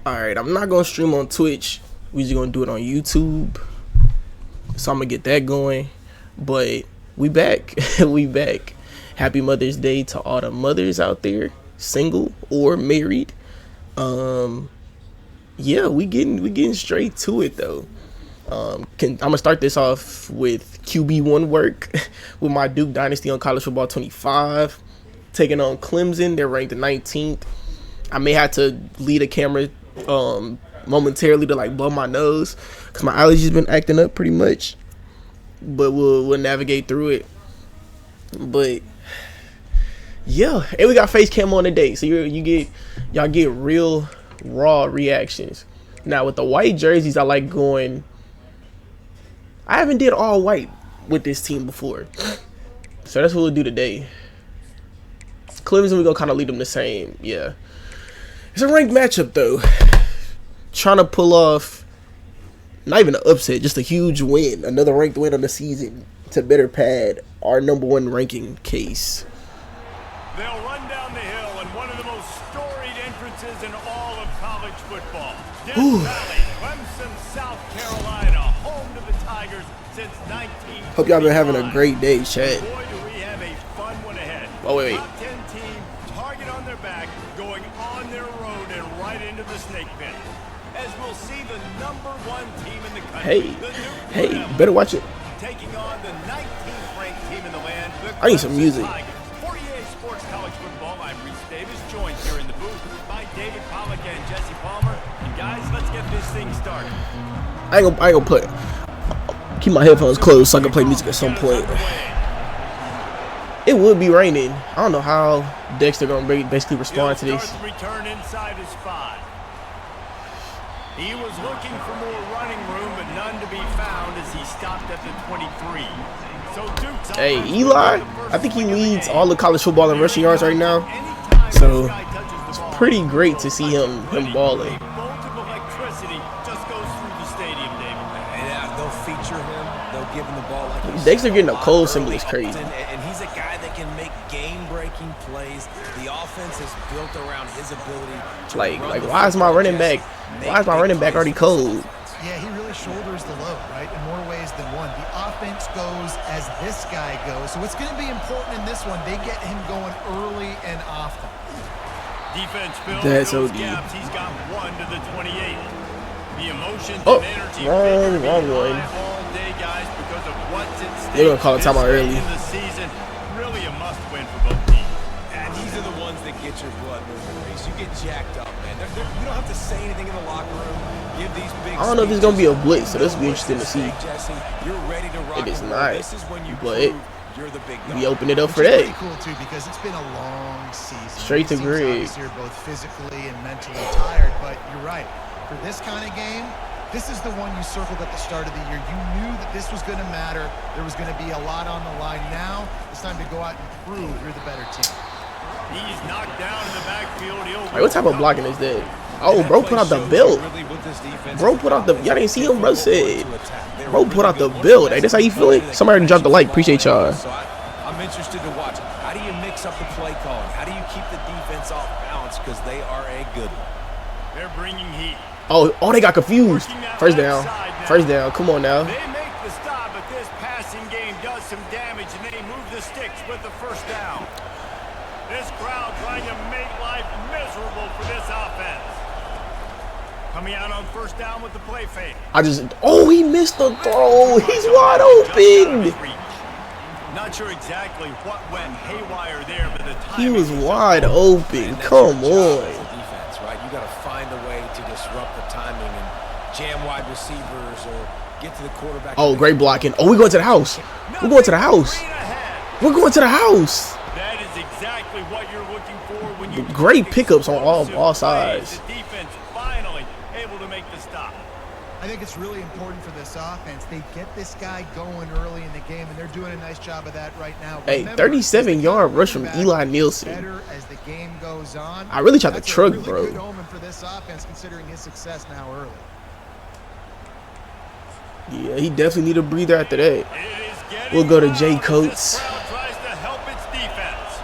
Alright, I'm not gonna stream on Twitch. We just gonna do it on YouTube. So I'm gonna get that going. But we back. We back. Happy Mother's Day to all the mothers out there, single or married. Yeah, we getting straight to it though. I'm gonna start this off with QB1 work with my Duke Dynasty on College Football 25, taking on Clemson. They're ranked 19th. I may have to lead a camera momentarily to like blow my nose because my allergies been acting up pretty much, but we'll navigate through it. But yeah, and we got face cam on today, so y'all get real raw reactions. Now with the white jerseys, I like going. I haven't did all white with this team before, so that's what we'll do today. Clemson, we gonna kind of lead them the same. Yeah, it's a ranked matchup though. Trying to pull off not even an upset, just a huge win, another ranked win on the season to better pad our #1 ranking case. They'll run down the hill in one of the most storied entrances in all of college football. Death Valley, Clemson, South Carolina, home to the Tigers since 19. Hope y'all been having a great day, chat. Boy, do we have a fun one ahead. Oh wait. Top 10 team, target on their back, going on their road and right into the snake pit. As we'll see the #1 team in the country. Hey, better watch it. Taking on the 19th ranked team in the land. I need some music. 48 Sports College Football. I'm Reese Davis, joined here in the booth by David Pollock and Jesse Palmer. And guys, let's get this thing started. I ain't gonna put. Keep my headphones closed so I can play music at some point. It would be raining. I don't know how Dexter gonna basically respond to this. Return inside his spot. He was looking for more running room, but none to be found as he stopped at the 23. So Duke's hey, Eli, I think he leads all the college football in rushing yards right now. So it's pretty great to see him balling. Give him the ball like Dexter getting a cold symbol is crazy. And he's a guy that can make game-breaking plays. The offense is built around his ability to like why is my running back already cold? Yeah, he really shoulders the load, right? In more ways than one. The offense goes as this guy goes. So it's going to be important in this one. They get him going early and often. Defense fills That's those OD. gaps. He's got 1 to the 28. The emotions Oh, and energy wrong one. all day, guys, because of what's at stake. They're gonna call a timeout early. In the season, really a must-win for both teams. And these are the ones that get your blood moving, Reese. You get jacked up, man. You don't have to say anything in the locker room. Give these big. I don't know if it's gonna be a blitz, so this will be interesting to see. Jesse, you're ready to rock. It is not, This is when you but you're the big we dog. open it up for Which is that. pretty cool too, because it's been a long season. Straight to These teams Greg. obviously are both physically and mentally tired, but you're right. For this kind of game, this is the one you circled at the start of the year. You knew that this was going to matter. There was going to be a lot on the line. Now it's time to go out and prove you're the better team. He's knocked down in the backfield. Like, what type of blocking is that? Oh, bro put out the belt. Bro put out the. Y'all didn't see him, bro said. Bro put out the belt. Hey, that's how you feeling? Somebody dropped the like. Appreciate y'all. So I'm interested to watch. How do you mix up the play calling? How do you keep the defense off balance? Because they are a good one. They're bringing heat. Oh, they got confused. First down. First down. Come on now. They make the stop, but this passing game does some damage, and they move the sticks with the first down. This crowd trying to make life miserable for this offense. Coming out on first down with the play fake. Oh, he missed the throw. He's wide open. Not sure exactly what went haywire there, but the He timing was wide open. Come on. Defense, right? You got to find a way to disrupt the timing and jam wide receivers or get to the quarterback. Oh, great blocking. Oh, we're going to the house. We're going to the house. We're going to the house. That is exactly what you're looking for when you Great pickups on all sides. The defense finally able to make the stop. I think it's really important for this offense. They get this guy going early in the game, and they're doing a nice job of that right now. Hey, Remember, 37-yard rush from Eli Nielsen. better as the game goes on. I really tried to That's a truck, really bro. good omen for this offense, considering his success now early. Yeah, he definitely need a breather after that. We'll go to Jay Coates. Tries to help its defense.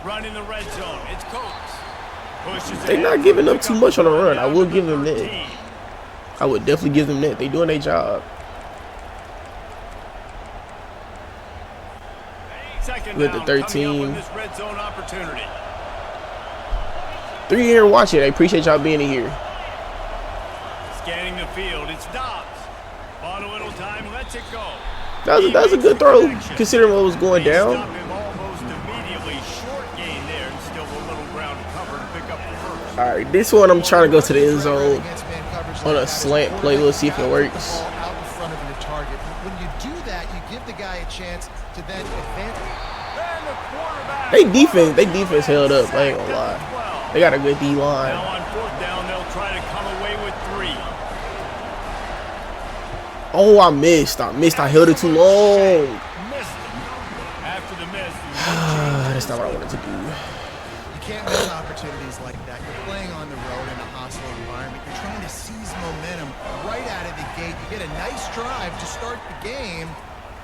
Running the red zone. It's Coates. They're not giving up too much on the run. I will give them that. I would definitely give them that. They doing their job. With the 13. 3 here watching. I appreciate y'all being in here. Scanning the field, it's Doubs. On a little time, lets it go. That was a good throw, considering what was going down. Almost immediately. Short gain there, and still a little ground cover to pick up the first. All right, this one I'm trying to go to the end zone on a slant play. We'll see if it works. Out in front of your target. When you do that, you give the guy a chance to then advance. They defense held up. I ain't gonna lie. They got a good D line. Now on fourth down, they'll try to come away with 3. Oh, I missed. I held it too long. Missed it. After the miss, That's not what I wanted to do. You can't miss opportunities like that. You're playing on the road in a hostile environment. You're trying to seize momentum right out of the gate. You get a nice drive to start the game,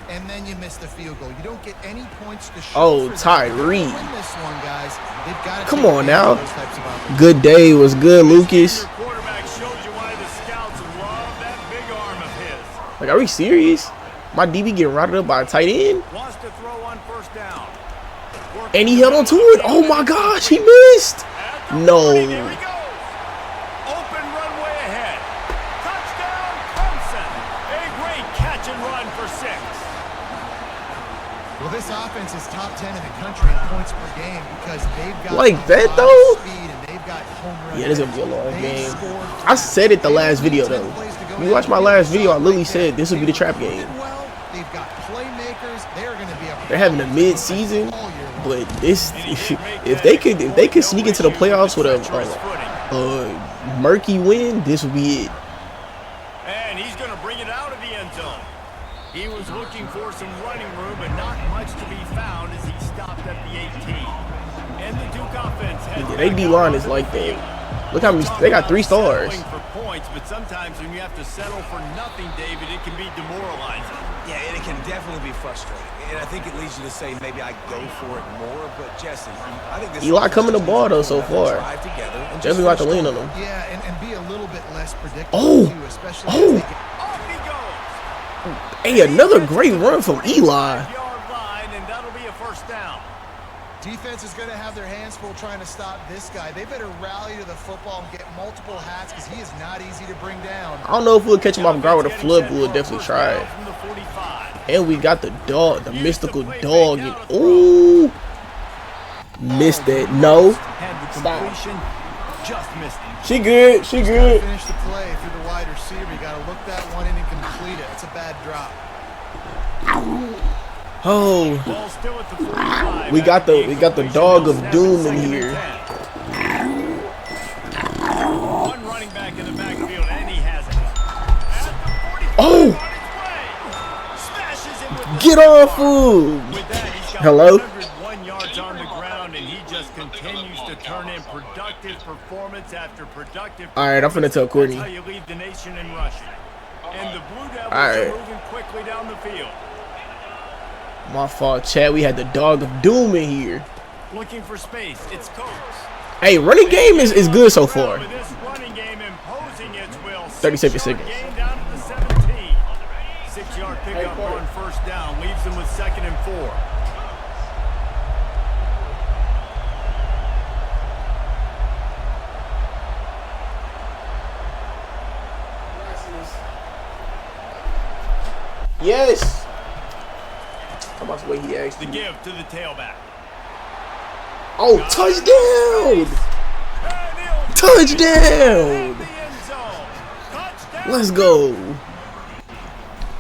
and then you miss the field goal. You don't get any points to show. Oh, Tyree. Win this one, guys. They've got to Come take on advantage now. of those types of opportunities. Good day. Was good, Lucas. your quarterback shows you why the scouts love that big arm of his. Like, are we serious? My DB getting routed up by a tight end? Wants to throw on first down. And he held on to it. Oh my gosh, he missed. No. There he goes. Open runway ahead. Touchdown, Clemson. A great catch and run for 6. Well, this offense is top 10 in the country in points per game because they've got Like a that, lot of though? speed and they've got home run. Yeah, this is gonna be a long They've game. scored I said it the last video, 10 though. plays to go You watch my down. last video, I literally said this would be the trap game. Well, they've got playmakers. They're going to be a They're having a mid-season, all year long. but this, if they could sneak into the playoffs with a murky win, this would be it. And he's going to bring it out of the end zone. He was looking for some running room, but not much to be found as he stopped at the 18. And the Duke offense heads Yeah, they D-line is like that. Look how many, they got 3 stars. For points, but sometimes when you have to settle for nothing, David, it can be demoralizing. Yeah, and it can definitely be frustrating. And I think it leads you to say maybe I go for it more. But Jesse, I think this Eli coming to ball though so far. drive together and Definitely just got to lean on them. Yeah, and be a little bit less predictable, Oh! too, especially Oh! as they get Off he goes. Hey, another great run from Eli. 5-yard line, and that'll be a first down. defense is going to have their hands full trying to stop this guy. They better rally to the football and get multiple hats because he is not easy to bring down. I don't know if we'll catch him off guard with a flood, but we'll definitely try it. From the 45. And we got the dog, the mystical dog. And, ooh, missed it. No, Had the Stop. completion, just missed it. she good. She good. Finish the play through the wide receiver. You got to look that one in and complete it. It's a bad drop. Oh, Ball still at the 45. we got the dog of doom in here. One running back in the backfield, and he has it. At the 45, Oh, smashes him with the get off food. With that, he's got Hello? 101 yards on the ground, and he just continues to turn in productive performance after productive. All right, I'm finna tell Courtney. That's how you lead the nation in rushing. And the Blue Devils right. are moving quickly down the field. My fault, Chad. We had the dog of doom in here. Looking for space. It's Coates. Hey, running game is good so far. With this running game imposing its will. 37 seconds. Game down to the 17. 6-yard pickup on first down leaves them with 2nd and 4. Yes. How about the way he asked The me? give to the tailback. Oh, touchdown! Touchdown! The end zone. Touchdown. Let's go.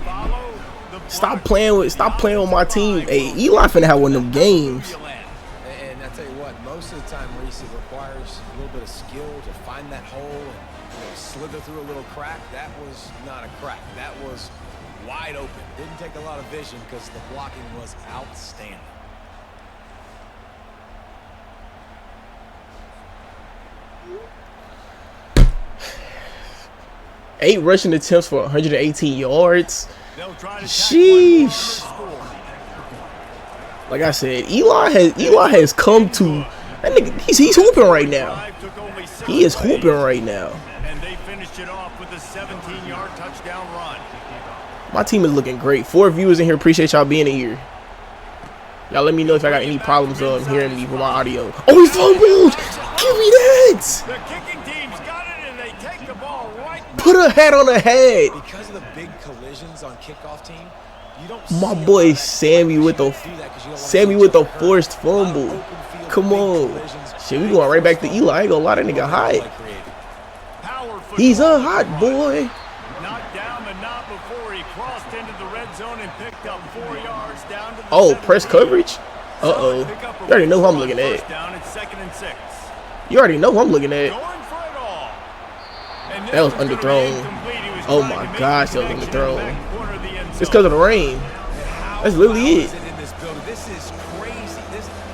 Follow the Stop playing with my team. Hey, Eli finna have one of them games. And I tell you what, most of the time, Reese, it requires a little bit of skill to find that hole and slither through a little crack. That was not a crack. That was wide open. Didn't take a lot of vision because the blocking was outstanding. Eight rushing attempts for 118 yards. They'll try to Sheesh. Like I said, Eli has come to That nigga, he's hooping right now. He is hooping right now. And they finished it off with a 17-yard touchdown run. My team is looking great. 4 viewers in here. Appreciate y'all being in here. Y'all let me know if I got any problems hearing me with my audio. Oh, he fumbled! Give me that! The kicking team's got it, and they take the ball right back. Put a hat on the head. Because of the big collisions on kickoff team, you don't My see boy a lot of Sammy with the forced fumble. Come on. Shit, we going right back to Eli. I ain't gonna lie, that nigga hot. He's a hot boy. Knocked down, but not before he crossed into the red zone and picked up 4 yards down to the Oh, 7. press coverage? Uh-oh. You already know who I'm looking at. First down at 2nd and 6. You already know who I'm looking at. Going for it all. And That was gonna be underthrown. incomplete. He was Oh trying to my make gosh, the that was connection in the underthrown. back corner of the end It's zone. because of the rain. That's literally it. This is crazy.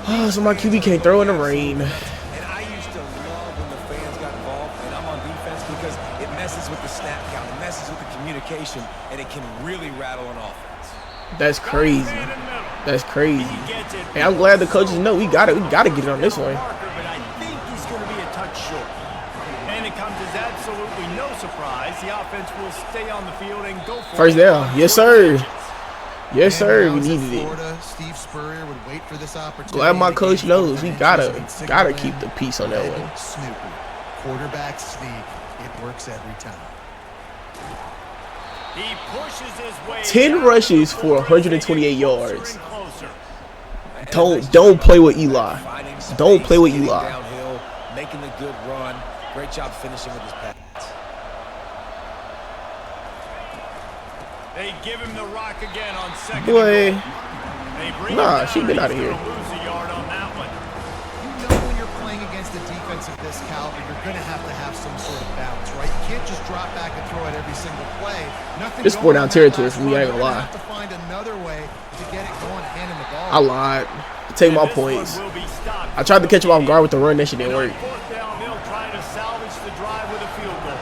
Oh, so my QB can't throw in the rain. And I used to love when the fans got involved, and I'm on defense because it messes with the snap count, it messes with the communication, and it can really rattle an offense. That's crazy. That's crazy. He gets it. Hey, I'm glad the coaches know we gotta get it on this one. But I think he's going to be a touch short. And it comes as absolutely no surprise. The offense will stay on the field and go for First it. down. Yes, sir. Yes, sir. We And when I was needed in it. Florida, Steve Spurrier would wait for this opportunity. Glad my to coach gain knows we gotta inches and keep the peace on that Ed one. Snoopy, quarterback sneak. It works every time. He pushes his way 10 down rushes the for field. 128 Closer yards. and closer. Don't play with Eli. Finding space, Don't play with getting Eli. downhill, making the good run. Great job finishing with his pass. They give him the rock again on 2nd Boy. and goal. They bring Nah, him she down, been and outta he's here. gonna lose a yard on that one. You know when you're playing against a defense of this caliber, you're going to have some sort of balance, right? You can't just drop back and throw it every single play. Nothing This going 4 down on that territory last for me, I ain't run. gonna You're lie. have to find another way to get it going, handing the ball. I lied. Take my And this one points. will be stopped. I tried to catch him off guard with the run. That shit didn't And on work. 4th down, they'll try to salvage the drive with a field goal.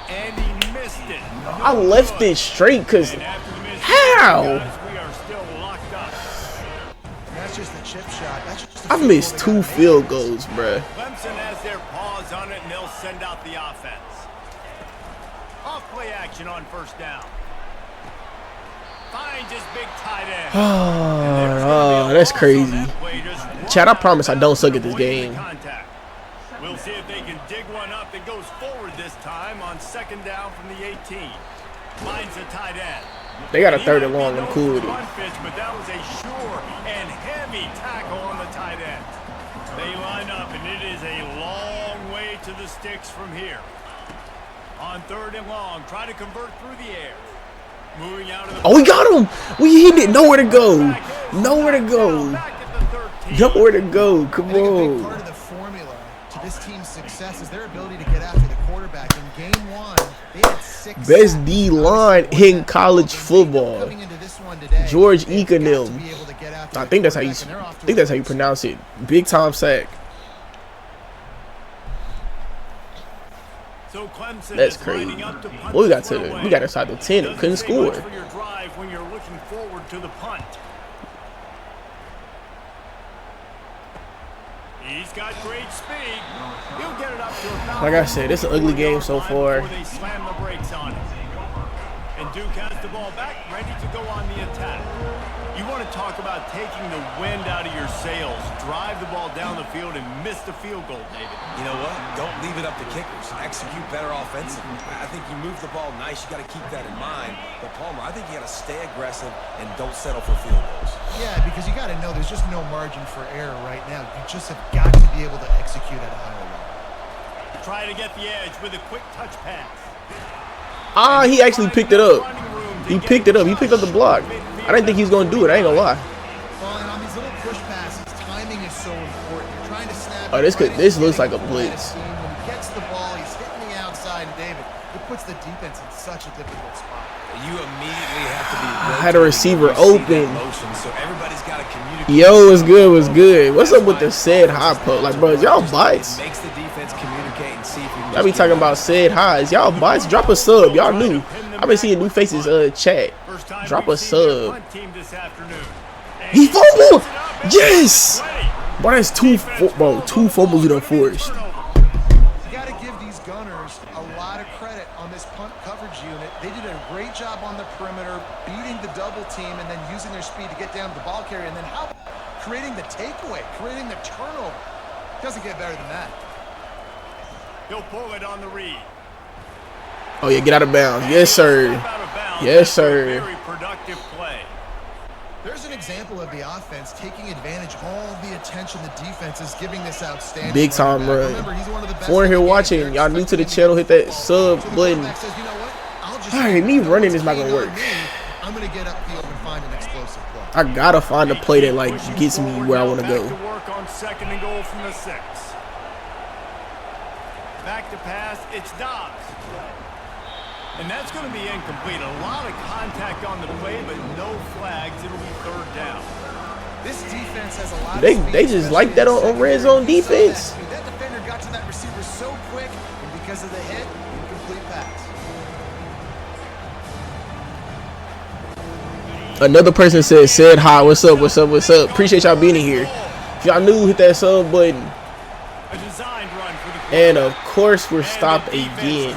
And he missed it. I left it straight because And after the miss, how? guys, we are still locked up. That's just a chip shot. That's just a I've field missed goal they 2 gotta field make. goals, bruh. Clemson has their paws on it, and they'll send out the offense. Off play action on 1st down. Finds his big tight end. Oh, that's crazy. Chad, I promise I don't suck at this game. We'll see if they can dig one up that goes forward this time on 2nd down from the 18. Finds the tight end. They got a 3rd and long. I'm cool with it. But that was a sure and heavy tackle on the tight end. They line up, and it is a long way to the sticks from here. On 3rd and long, try to convert through the air. Moving out of the Oh, we got him. He didn't know where to go. Nowhere to go. back at the 13. Nowhere to go. Come I think a big on. part of the formula to this team's success is their ability to get after the quarterback. In game 1, they had 6 Best sacks. D line in college football. Coming into this one today, George they've got to Econom. be able to get after I the think that's how you. quarterback, and they're off to I think a that's how you good pronounce it. Big time sack. So Clemson That's is crazy. lining up to punt Well, we got this to one the. away. We got inside the 10 and couldn't Doesn't say much score. for your drive when you're looking forward to the punt. He's got great speed. He'll get it up to about Like I said, it's an ugly game so far. before they slam the brakes on it. And Duke has the ball back, ready to go on the attack. You want to talk about taking the wind out of your sails. Drive the ball down the field and miss the field goal, David. You know what? Don't leave it up to kickers. Execute better offensively. I think you move the ball nice. You got to keep that in mind. But Palmer, I think you got to stay aggressive and don't settle for field goals. Yeah, because you got to know there's just no margin for error right now. You just have got to be able to execute at a higher level. Try to get the edge with a quick touch pass. Ah, he actually picked it up. He picked it up. He picked up the block. I didn't think he was going to do it. I ain't going to lie. Well, and on these little push passes, timing is so important. You're trying to snap. Oh, this looks like a blitz. When he gets the ball, he's hitting the outside, and David, it puts the defense in such a difficult spot. You immediately have to be. I had a receiver open. Motion, so everybody's got to communicate. Yo, what's good? What's good? What's up with the said high post? Like, bro, y'all bites. Makes the defense communicate and see if you can Y'all be just talking about said highs. Y'all bites. Drop a sub. Y'all new. I've been seeing new faces. Chat. First time Drop we've a seen their sub. punt team this afternoon. And He fumbled. Yes. Bro, that's two fumbles you done forced. You got to give these gunners a lot of credit on this punt coverage unit. They did a great job on the perimeter, beating the double team and then using their speed to get down to the ball carrier. And then how about creating the takeaway, creating the turnover? Doesn't get better than that. He'll pull it on the read. Oh yeah, get out of bounds. Yes, sir. Yes, sir. Very productive play. There's an example of the offense taking advantage of all the attention the defense is giving this outstanding Big time run. Remember, he's one of the best For here in the watching, game. y'all new to the channel, hit that sub button. Alright, me running is not gonna work. I'm gonna get upfield and find an explosive play. I gotta find a play that like gets me where I want to go. Back to work on 2nd and goal from the 6. Back to pass, it's Doubs. And that's going to be incomplete. A lot of contact on the play, but no flags. It'll be 3rd down. This defense has a lot They of speed, just like that on red zone defense. That defender got to that receiver so quick, and because of the hit, incomplete pass. Another person said hi, what's up, what's up, what's up. Appreciate y'all being here. If y'all new, hit that sub button. A designed run for the And of course we're stopped again.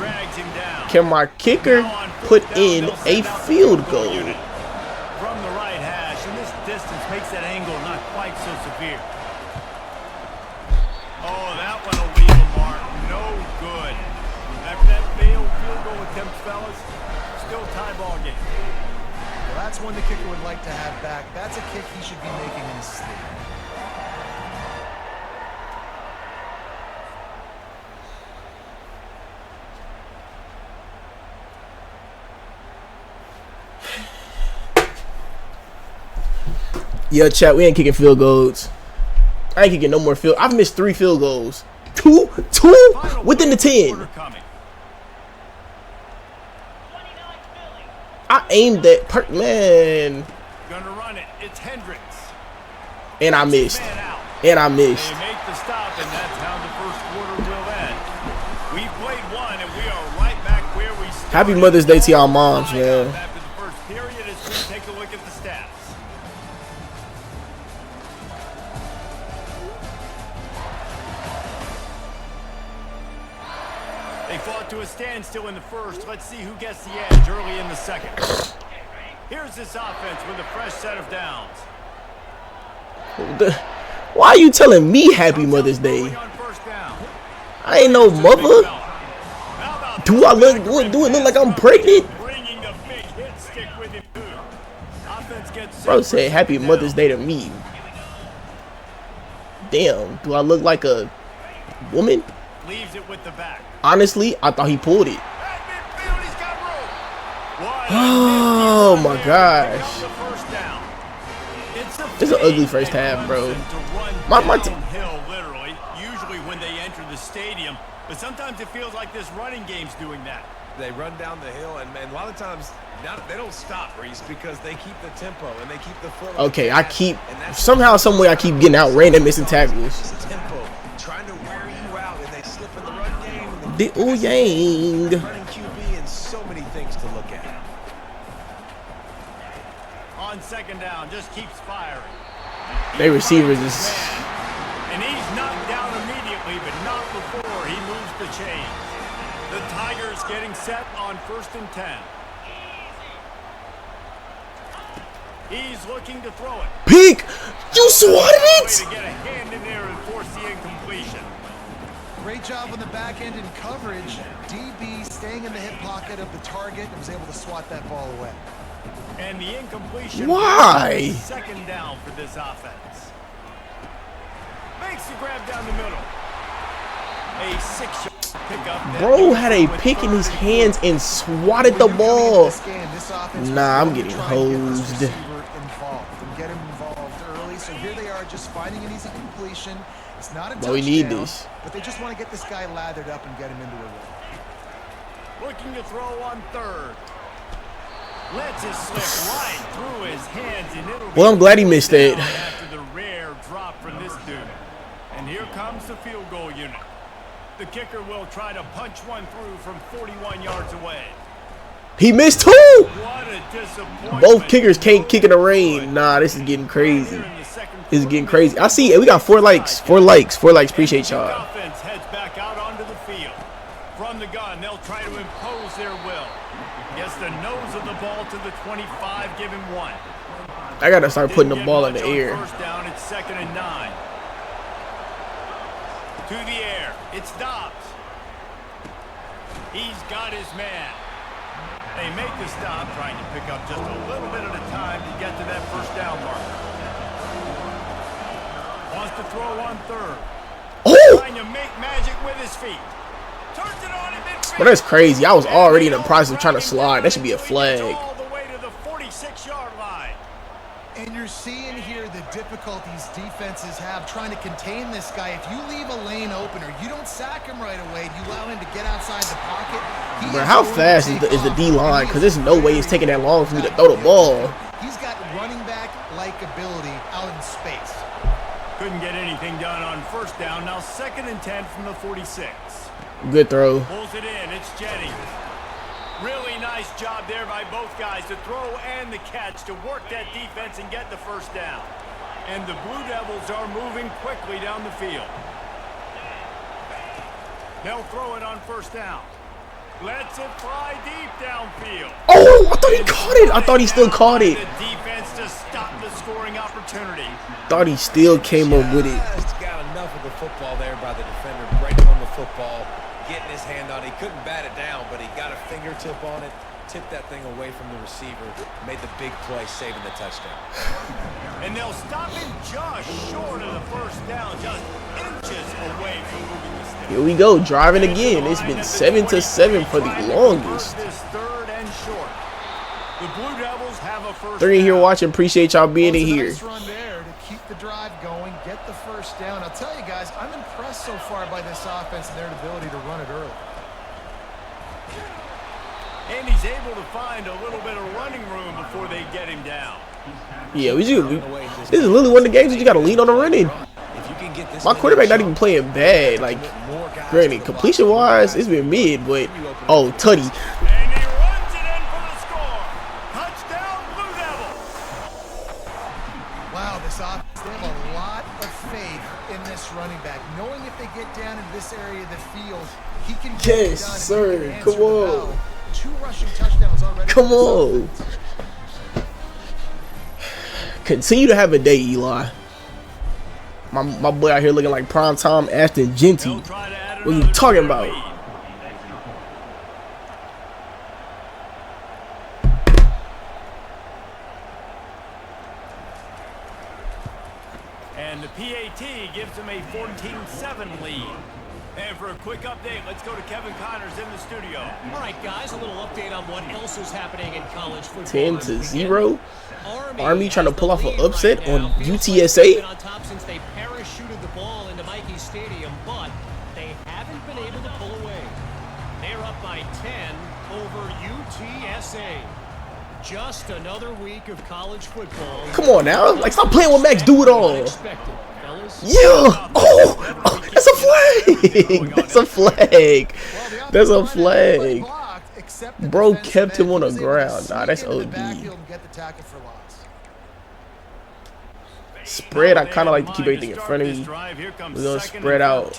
Can my kicker put in a field goal? From the right hash, and this distance makes that angle not quite so severe. Oh, that one will leave a mark. No good. After that failed field goal attempt, fellas, still tie ball game. Well, that's one the kicker would like to have back. That's a kick he should be making in his sleep. Yeah, chat, we ain't kicking field goals. I ain't kicking no more field. I've missed 3 field goals. Two within the 10. I aimed that man. Gonna run it. It's Hendricks. And I missed. And I missed. They make the stop, and that's how the first quarter will end. We played one, and we are right back where we started. Happy Mother's Day to y'all moms, man. After the first period, as we take a look at the stats. They fought to a standstill in the first. Let's see who gets the edge early in the second. Here's this offense with a fresh set of downs. Why are you telling me Happy Mother's Day? I ain't no mother. Do it look like I'm pregnant? Bro said Happy Mother's Day to me. Damn, do I look like a woman? Leaves it with the back. Honestly, I thought he pulled it. Oh my gosh. It's an ugly first half, bro. Hill, literally, usually when they enter the stadium, but sometimes it feels like this running game's doing that. They run down the hill, and a lot of times they don't stop, Reese, because they keep the tempo and they keep the foot. Okay, I keep somehow, some way I keep getting out random missing tackles. Tempo, trying to wear you out, and they slip in the run game. The yang. Running QB and so many things to look at. On 2nd down, just keeps firing. They receivers is. And he's knocked down immediately, but not before he moves the chains. The Tigers getting set on 1st and 10. He's looking to throw it. Peek! You swatted it! To get a hand in there and force the incompletion. Great job on the back end in coverage. DB staying in the hip pocket of the target and was able to swat that ball away. And the incompletion. Why? 2nd down for this offense. Makes the grab down the middle. A 6-yard pickup. Bro had a pick in his hands and swatted the ball. Nah, I'm getting hosed. Get him involved early. So here they are, just finding an easy completion. It's not a touchdown, we need this. But they just want to get this guy lathered up and get him into a rhythm. Looking to throw on 3rd. Lets it slip right through his hands, and it'll Well, I'm glad he missed it. After the rare drop from this dude. And here comes the field goal unit. The kicker will try to punch one through from 41 yards away. He missed too. What a disappointment. Both kickers can't kick in the rain. Nah, this is getting crazy. This is getting crazy. I see. We got 4 likes. 4 likes. 4 likes. Appreciate y'all. Offense heads back out onto the field. From the gun, they'll try to impose their will. Gets the nose of the ball to the 25, give him 1. I gotta start putting the ball in the air. First down, it's 2nd and 9. To the air, it's Doubs. He's got his man. They make the stop, trying to pick up just a little bit at a time to get to that first down marker. Wants to throw on 3rd. Oh! Trying to make magic with his feet. Turns it on in midfield. But that's crazy. I was already in the process of trying to slide. That should be a flag. All the way to the 46-yard line. And you're seeing here the difficulties defenses have trying to contain this guy. If you leave a lane open or you don't sack him right away, you allow him to get outside the pocket. Bro, how fast is the D-line? Because there's no way it's taking that long for me to throw the ball. He's got running back-like ability out in space. Couldn't get anything done on first down. Now 2nd and 10 from the 46. Good throw. Pulls it in. It's Jennings. Really nice job there by both guys to throw and the catch to work that defense and get the first down. And the Blue Devils are moving quickly down the field. They'll throw it on first down. Lets it fly deep downfield. Oh, I thought he caught it. I thought he still caught it. The defense to stop the scoring opportunity. Thought he still came up with it. Just got enough of the football there by the defender, breaking on the football, getting his hand on it. He couldn't bat it down, but he got a fingertip on it, tipped that thing away from the receiver, made the big play, saving the touchdown. And they'll stop him just short of the first down, just inches away from moving the sticks. Here we go, driving again. It's been 7-7 for the longest. This 3rd and short. The Blue Devils have a first 3 here down. watching. Appreciate y'all being in here. Nice run there to keep the drive going, get the first down. I'll tell you guys, I'm impressed so far by this offense and their ability to run it early. And he's able to find a little bit of running room before they get him down. Yeah, this is literally one of the games that you got to lean on the running. My quarterback not even playing bad. Like, granted, completion-wise, it's been mid, but oh, Tutty. And he runs it in for the score. Touchdown, Blue Devils. Wow, this offense, they have a lot of faith in this running back. Knowing if they get down in this area of the field, he can get it done. Yes, sir. Come on. 2 rushing touchdowns already. Come on. Continue to have a day, Eli. My boy out here looking like primetime Ashton Genty. They'll try to add What are you another talking clear about? lead. And the PAT gives them a 14-7 lead. And for a quick update, let's go to Kevin Connors in the studio. All right, guys, a little update on what else is happening in college football. 10-0. Army trying to pull off an right upset now. on Feels like UTSA. they've been on top since they parachuted the ball into Mikey Stadium, but they haven't been able to pull away. They're up by 10 over UTSA. Just another week of college football. Come on now. Like, stop playing with Max. Do it all. Unexpected, fellas. Yeah. Oh, that's a flag. That's a flag. That's a flag. Bro kept him on the ground. Nah, that's OD. Spread, I kind of like to keep everything in front of me. We're going to spread out.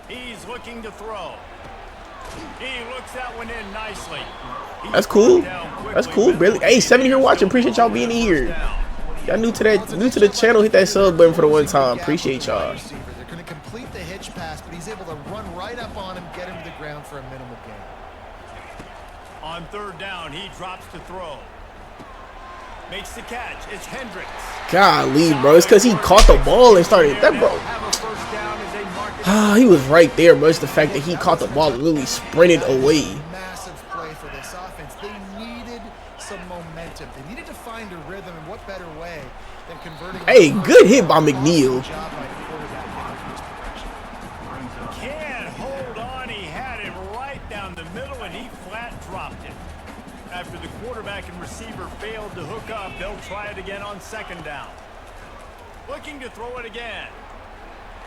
He's looking to throw. He looks that one in nicely. That's cool. That's cool. Really. Hey, 7 here watching. Appreciate y'all being here. Y'all new to the channel, hit that sub button for the one time. Appreciate y'all. They're going to complete the hitch pass, but he's able to run right up on him, get him to the ground for a minimal gain. On 3rd down, he drops to throw. Makes the catch. It's Hendricks. Golly, bro. It's because he caught the ball and started that, bro. He was right there, bro. It's the fact that he caught the ball and literally sprinted away. Massive play for this offense. They needed some momentum. They needed to find a rhythm, and what better way than converting. Hey, good hit by McNeil. Can't hold on. He had it right down the middle, and he flat dropped it. After the quarterback and receiver failed to hook up, they'll try it again on 2nd down. Looking to throw it again.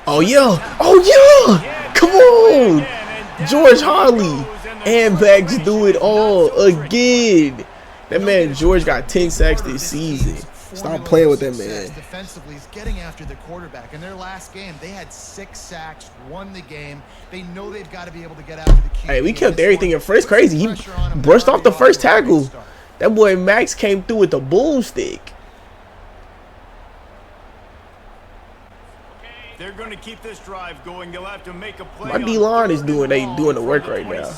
Oh, yeah. Oh, yeah. Come on. George Harley and Max do it all again. That man George got 10 sacks this season. Stop playing with that man. Defensively is getting after the quarterback. In their last game, they had 6 sacks, won the game. They know they've got to be able to get after the QB. Hey, we kept everything in front. It's crazy. He brushed off the first tackle. That boy Max came through with the boomstick. They're going to keep this drive going. They'll have to make a play. My D-line is doing the work right now.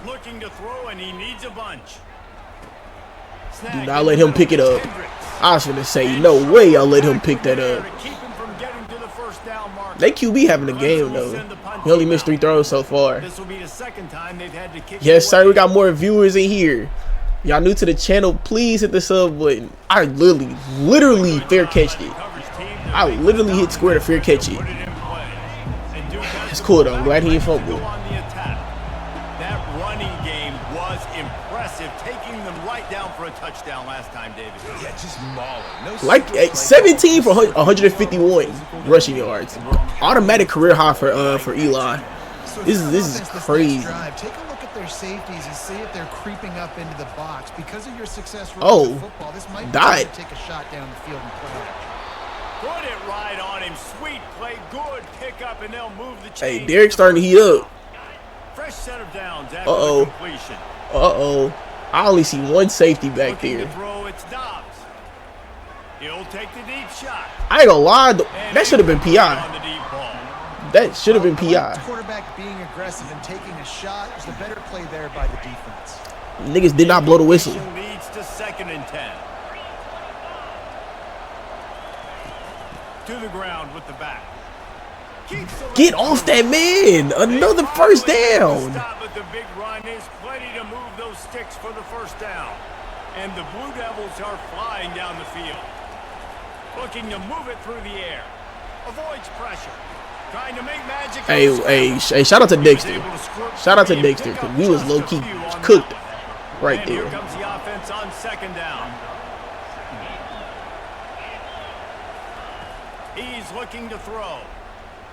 Looking to throw, and he needs a bunch. Do not let him pick it up. I was gonna say, no way I'll let him pick that up. They QB having a game though. He only missed 3 throws so far. Yes, sir. We got more viewers in here. Y'all new to the channel, please hit the sub button. I literally fair catched it. I literally hit square to fair catch it. It's cool though. I'm glad he didn't fumble. That running game was impressive, taking them right down for a touchdown last time, David. Yeah, just mauling. No like 17 for 151 rushing yards. Automatic career high for Eli. This is crazy. Take a look at their safeties and see if they're creeping up into the box. Because of your success oh, football, this might died. Take a shot down the field and play. Put it right on him. Sweet play, good pickup, and they'll move the chain. Hey, Derek's starting to heat up. Fresh set of downs after the completion. I only see one safety back there. Throw, it's Doubs. He'll take the deep shot. I ain't gonna lie, that should have been PI. That should have been PI. Quarterback being aggressive and taking a shot was the better play there by the defense. Niggas did not blow the whistle. Leads to 2nd and 10. To the ground with the back. Get off that man! Another first down. Stop, but the big run is plenty to move those sticks for the first down. And the Blue Devils are flying down the field. Looking to move it through the air. Avoids pressure. Trying to make magic. Hey, shout out to Dexter. Shout out to Dexter, because we was low-key cooked right there. Here comes the offense on 2nd down. He's looking to throw.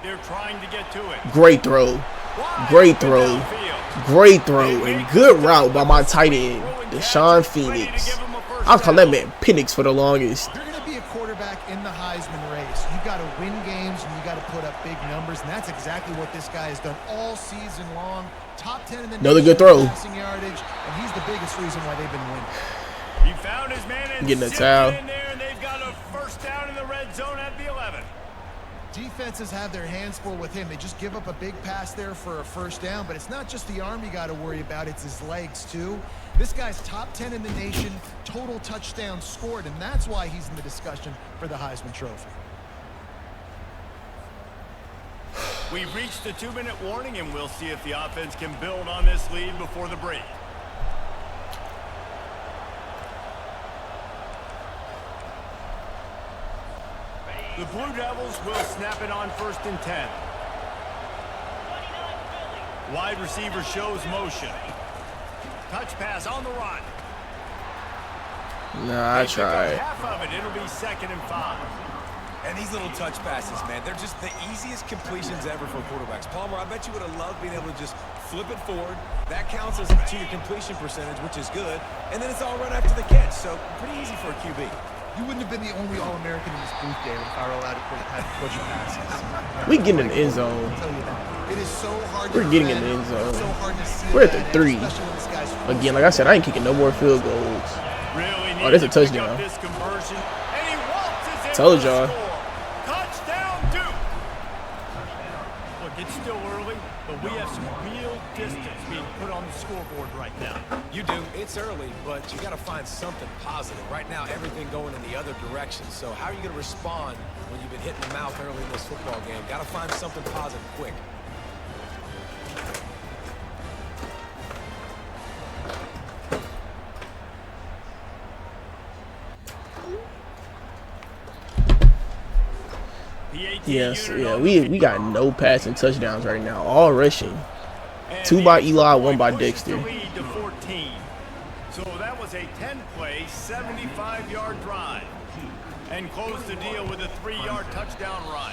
They're trying to get to it. Great throw. Great throw. Great throw. And good route by my tight end, Deshaun Phoenix. I'll call that man Penix for the longest. You're going to be a quarterback in the Heisman race. You got to win games and you got to put up big numbers, and that's exactly what this guy has done all season long. Top 10 in the another good throw. Passing yardage, and he's the biggest reason why they've been winning. He found his man and getting a towel. in there, and they've got a first down in the red zone at the 11. Defenses have their hands full with him. They just give up a big pass there for a first down, but it's not just the arm you got to worry about, it's his legs too. This guy's top 10 in the nation, total touchdowns scored, and that's why he's in the discussion for the Heisman Trophy. We've reached the 2-minute warning, and we'll see if the offense can build on this lead before the break. The Blue Devils will snap it on 1st and 10. Wide receiver shows motion. Touch pass on the run. Nah, I tried. Half of it. It'll be 2nd and 5. And these little touch passes, man, they're just the easiest completions ever for quarterbacks. Palmer, I bet you would have loved being able to just flip it forward. That counts as to your completion percentage, which is good. And then it's all right after the catch, so pretty easy for a QB. You wouldn't have been the only All-American in this booth, David, if I were allowed to push passes. We getting in the end zone. It is so hard. We're getting in the end zone. So hard to see. We're at the 3. Again, like I said, I ain't kicking no more field goals. Really oh, that's a touchdown. Told y'all. Touchdown, Duke. Look, it's still early, but we have some real distance being put on the scoreboard right now. You do. It's early, but you got to find something positive. Right now, everything going in the other direction. So how are you going to respond when you've been hitting the mouth early in this football game? Got to find something positive quick. Yes, yeah, we got no passing touchdowns right now. All rushing. 2 by Eli, 1 by Dexter. So that was a 10-play, 75-yard drive. And closed the deal with a 3-yard touchdown run.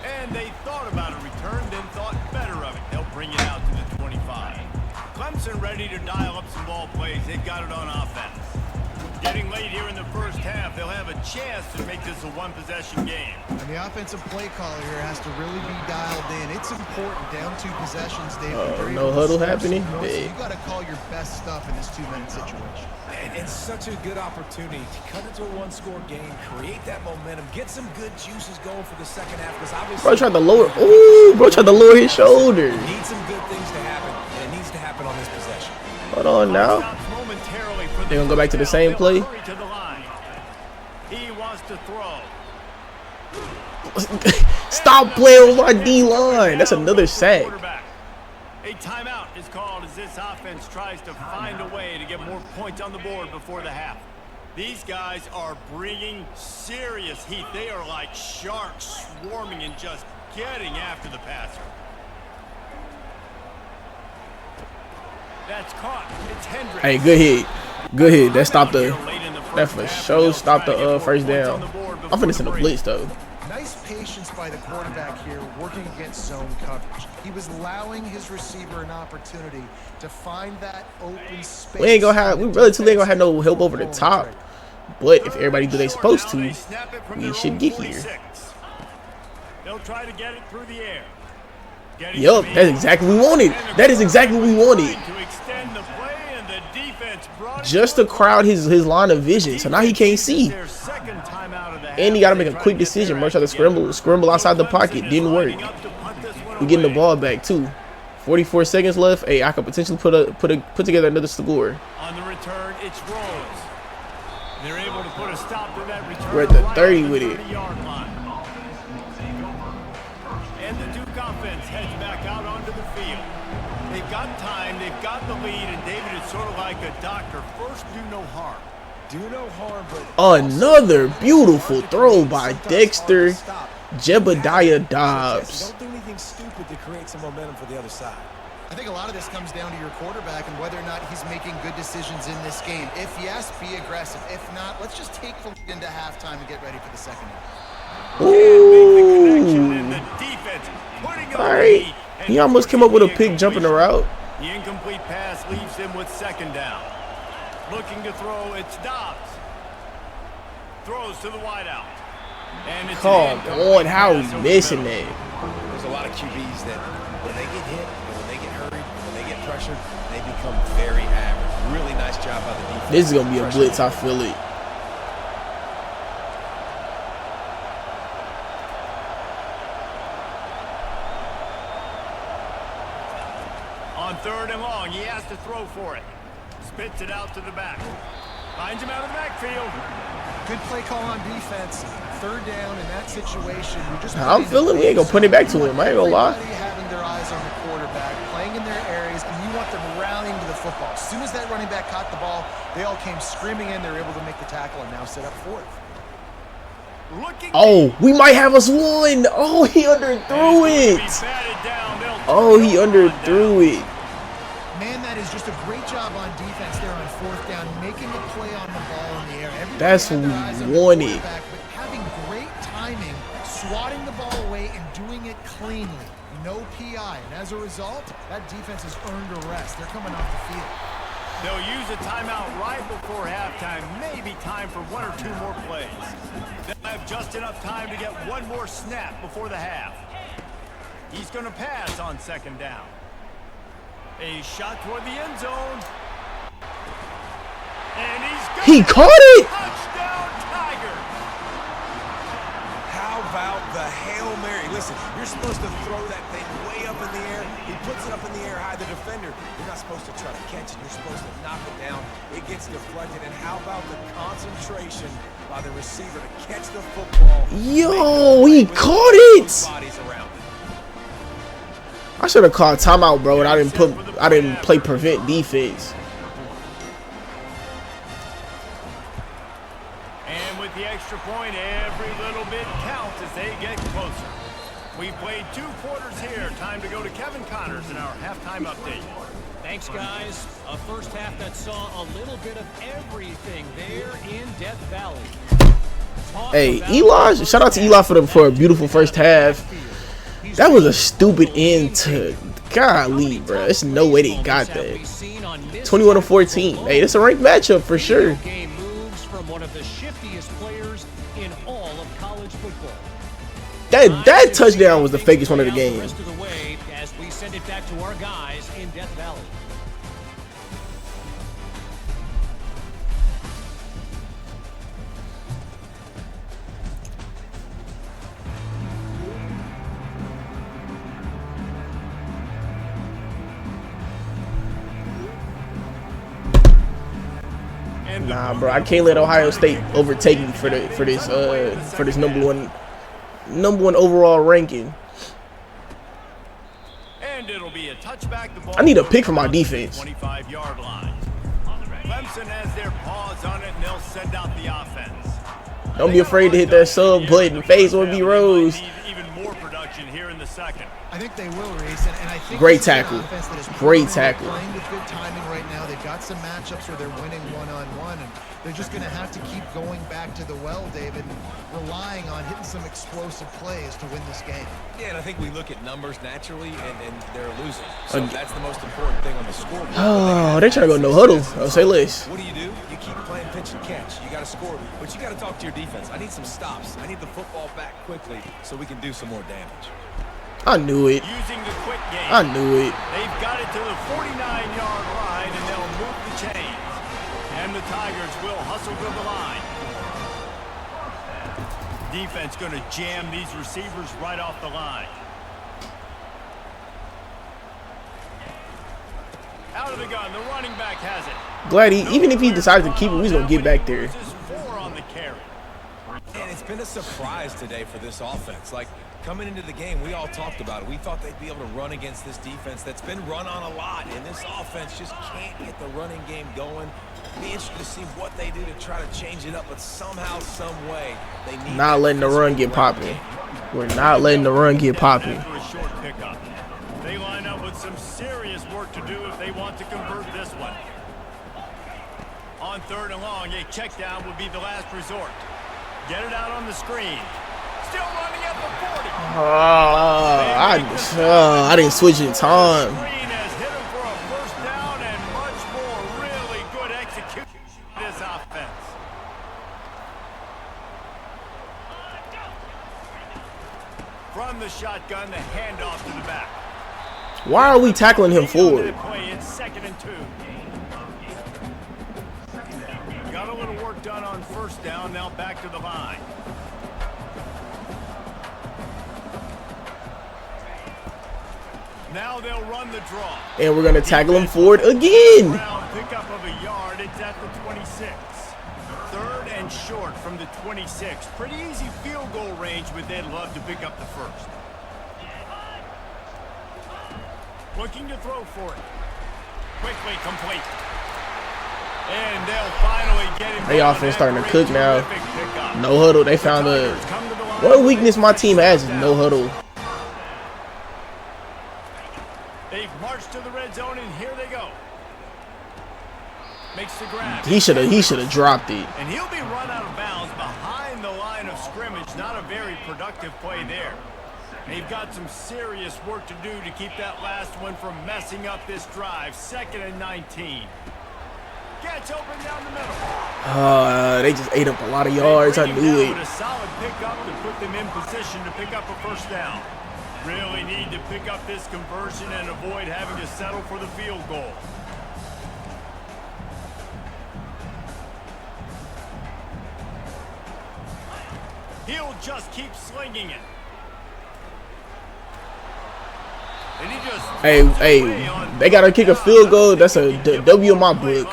And they thought about a return, then thought better of it. They'll bring it out to the 25. Clemson ready to dial up some ball plays. They've got it on offense. Getting late here in the first half, they'll have a chance to make this a one-possession game. And the offensive play caller here has to really be dialed in. It's important down 2 possessions, Dave. No huddle happening. So you got to call your best stuff in this 2-minute situation. And it's such a good opportunity to cut into a one-score game, create that momentum, get some good juices going for the second half. Because obviously, bro tried to lower. Ooh, bro tried to lower his shoulder. Need some good things to happen, and it needs to happen on this possession. Hold on now. They're gonna go back to the same play. He wants to throw. Stop playing with my D-line. That's another sack. A timeout is called as this offense tries to find a way to get more points on the board before the half. These guys are bringing serious heat. They are like sharks swarming and just getting after the passer. That's caught. It's Hendricks. Hey, good hit. Good hit. That stopped the. That for sure stopped the first down. I'm finna send a blitz though. Nice patience by the quarterback here, working against zone coverage. He was allowing his receiver an opportunity to find that open space. We relatively ain't gonna have no help over the top. But if everybody do they supposed to, we should get here. They'll try to get it through the air. Yup, that's exactly what we wanted. That is exactly what we wanted. Just to crowd his line of vision, so now he can't see. And he got to make a quick decision. Bro, try to scramble outside the pocket. Didn't work. We're getting the ball back too. 44 seconds left. Hey, I could potentially put together another score. On the return, it's Rose. They're able to put a stop to that return. We're at the 30 with it. And the Duke offense heads back out onto the field. They've got time, they've got the lead, and David is sort of like a doctor. First, do no harm. Do no harm, but another beautiful throw by Dexter. Jebediah Doubs. Don't do anything stupid to create some momentum for the other side. I think a lot of this comes down to your quarterback and whether or not he's making good decisions in this game. If yes, be aggressive. If not, let's just take the lead into halftime and get ready for the second half. Ooh. All right. He almost came up with a pick jumping the route. The incomplete pass leaves him with second down. Looking to throw, it's Doubs. Throws to the wideout. And it's come on, how he missing that? There's a lot of QBs that when they get hit, when they get hurried, when they get pressured, they become very average. Really nice job by the defense. This is going to be a blitz, I feel it. On third and long, he has to throw for it. Spits it out to the back. Finds him out of the backfield. Good play call on defense. Third down in that situation. I'm feeling we ain't gonna put it back to him. I ain't gonna lie. Having their eyes on the quarterback, playing in their areas, and you want them rallying to the football. As soon as that running back caught the ball, they all came screaming in. They were able to make the tackle and now set up fourth. Oh, we might have us one. Oh, he underthrew it. Oh, he underthrew it. Man, that is just a great job on defense there on fourth down, making a play on the ball in the air. That's what we wanted. But having great timing, swatting the ball away, and doing it cleanly. No PI. And as a result, that defense has earned a rest. They're coming off the field. They'll use a timeout right before halftime. Maybe time for one or two more plays. They'll have just enough time to get one more snap before the half. He's going to pass on second down. A shot toward the end zone. And he caught it! Touchdown, Tiger! How about the Hail Mary? Listen, you're supposed to throw that thing way up in the air. He puts it up in the air high. The defender, you're not supposed to try to catch it. You're supposed to knock it down. It gets deflected. And how about the concentration by the receiver to catch the football? Yo, he caught it! I should have called timeout, bro, and I didn't play prevent defense. And with the extra point, every little bit counts as they get closer. We've played 2 quarters here. Time to go to Kevin Connors in our halftime update. Thanks, guys. A first half that saw a little bit of everything there in Death Valley. Hey, Eli, shout out to Eli for a beautiful first half. That was a stupid end to golly, bro. There's no way they got that. 21-14. Hey, it's a ranked matchup for sure. That touchdown was the fakest one of the game. As we send it back to our guys in Death Valley. Nah, bro, I can't let Ohio State overtake me for this number one overall ranking. And it'll be a touchback. The ball I need a pick for my defense. 25-yard line. Clemson has their paws on it, and they'll send out the offense. Don't be afraid to hit that sub button. Face will be Rose. Even more production here in the second. I think they will, Reese, and I think great tackle. Great tackle. Playing with good timing right now. They've got some matchups where they're winning one-on-one, and they're just going to have to keep going back to the well, David, and relying on hitting some explosive plays to win this game. Yeah, and I think we look at numbers naturally, and they're losing. So that's the most important thing on the scoreboard. Oh, they're trying to go no huddle. Oh, say less. What do? You keep playing pitch and catch. You got to score, but you got to talk to your defense. I need some stops. I need the football back quickly so we can do some more damage. I knew it. Using the quick game. I knew it. They've got it to the 49-yard line, and they'll move the chains. And the Tigers will hustle to the line. Defense going to jam these receivers right off the line. Out of the gun, the running back has it. Glad even if he decided to keep it, he's going to get back there. 4 on the carry. And it's been a surprise today for this offense. Like, coming into the game, we all talked about it. We thought they'd be able to run against this defense that's been run on a lot, and this offense just can't get the running game going. Be interested to see what they do to try to change it up, but somehow, some way, they need not letting the run get popping. We're not letting the run get popping. After a short pickup, they line up with some serious work to do if they want to convert this one. On 3rd and long, a check down would be the last resort. Get it out on the screen. Still running at the 40. I didn't switch in time. Screen has hit him for a first down and much more. Really good execution this offense. From the shotgun, the handoff to the back. Why are we tackling him forward? It's 2nd and 2. Got a little work done on first down. Now back to the line. Now they'll run the draw. And we're going to tackle him forward again. Pickup of a yard. It's at the 26. 3rd and short from the 26. Pretty easy field goal range, but they'd love to pick up the first. Looking to throw for it. Quickly complete. And they'll finally get him. They offense starting to cook now. No huddle. They found one weakness my team has is no huddle. They've marched to the red zone, and here they go. Makes the grab. He should have dropped it. And he'll be run out of bounds behind the line of scrimmage. Not a very productive play there. They've got some serious work to do to keep that last one from messing up this drive. 2nd and 19. Gets open down the middle. They just ate up a lot of yards. I knew it. A solid pickup to put them in position to pick up a first down. Really need to pick up this conversion and avoid having to settle for the field goal. He'll just keep slinging it. And he just hey, they got to kick a field goal. That's a W in my book.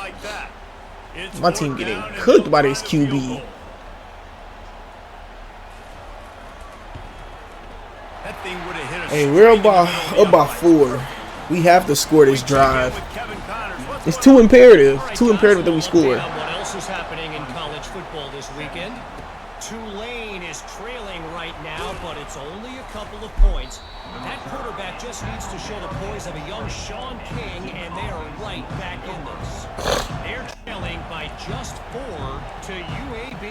My team getting cooked by this QB. Hey, we're up by 4. We have to score this drive. It's too imperative. Too imperative that we score. What else is happening in college football this weekend? Tulane is trailing right now, but it's only a couple of points. That quarterback just needs to show the poise of a young Sean King, and they are right back in this. They're trailing by just 4 to UAB.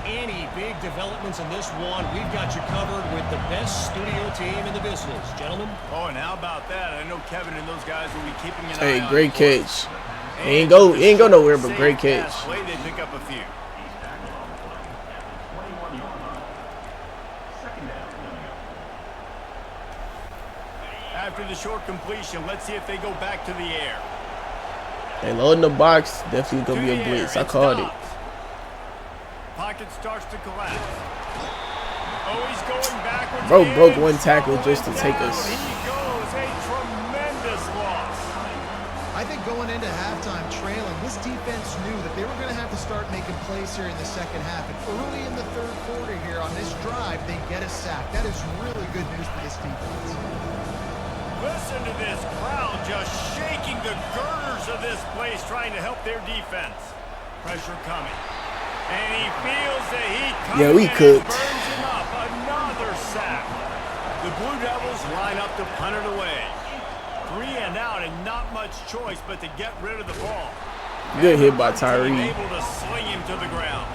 Any big developments in this one, we've got you covered with the best studio team in the business, gentlemen. Oh, and how about that? I know Kevin and those guys will be keeping an eye Hey, on great it. catch. He ain't go nowhere, but great catch. Play, they pick up a few. After the short completion, let's see if they go back to the air. They loading the box. Definitely gonna be a blitz. I called it. Pocket starts to collapse. Oh, he's going backwards. Bro broke one tackle just to take us. He goes, a tremendous loss. I think going into halftime trailing, this defense knew that they were going to have to start making plays here in the second half. And early in the third quarter here on this drive, they get a sack. That is really good news for this defense. Listen to this crowd just shaking the girders of this place, trying to help their defense. Pressure coming. And he feels the heat coming. Yeah, we and cooked. Burns him up. Another sack. The Blue Devils line up to punt it away. 3 and out, and not much choice but to get rid of the ball. Good hit by Tyree. Able to sling him to the ground.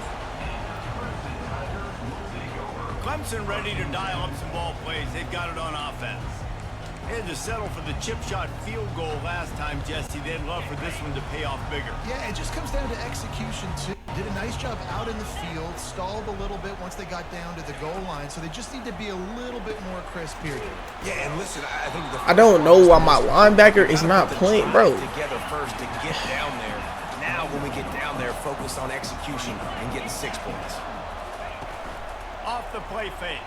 Clemson ready to dial up some ball plays. They've got it on offense. They had to settle for the chip shot field goal last time, Jesse. They'd love for this one to pay off bigger. Yeah, it just comes down to execution, too. Did a nice job out in the field, stalled a little bit once they got down to the goal line, so they just need to be a little bit more crisp here. Yeah, and listen, I think I don't know why my linebacker is not playing, bro. Together first to get down there. Now, when we get down there, focus on execution and getting 6 points. Off the play fake.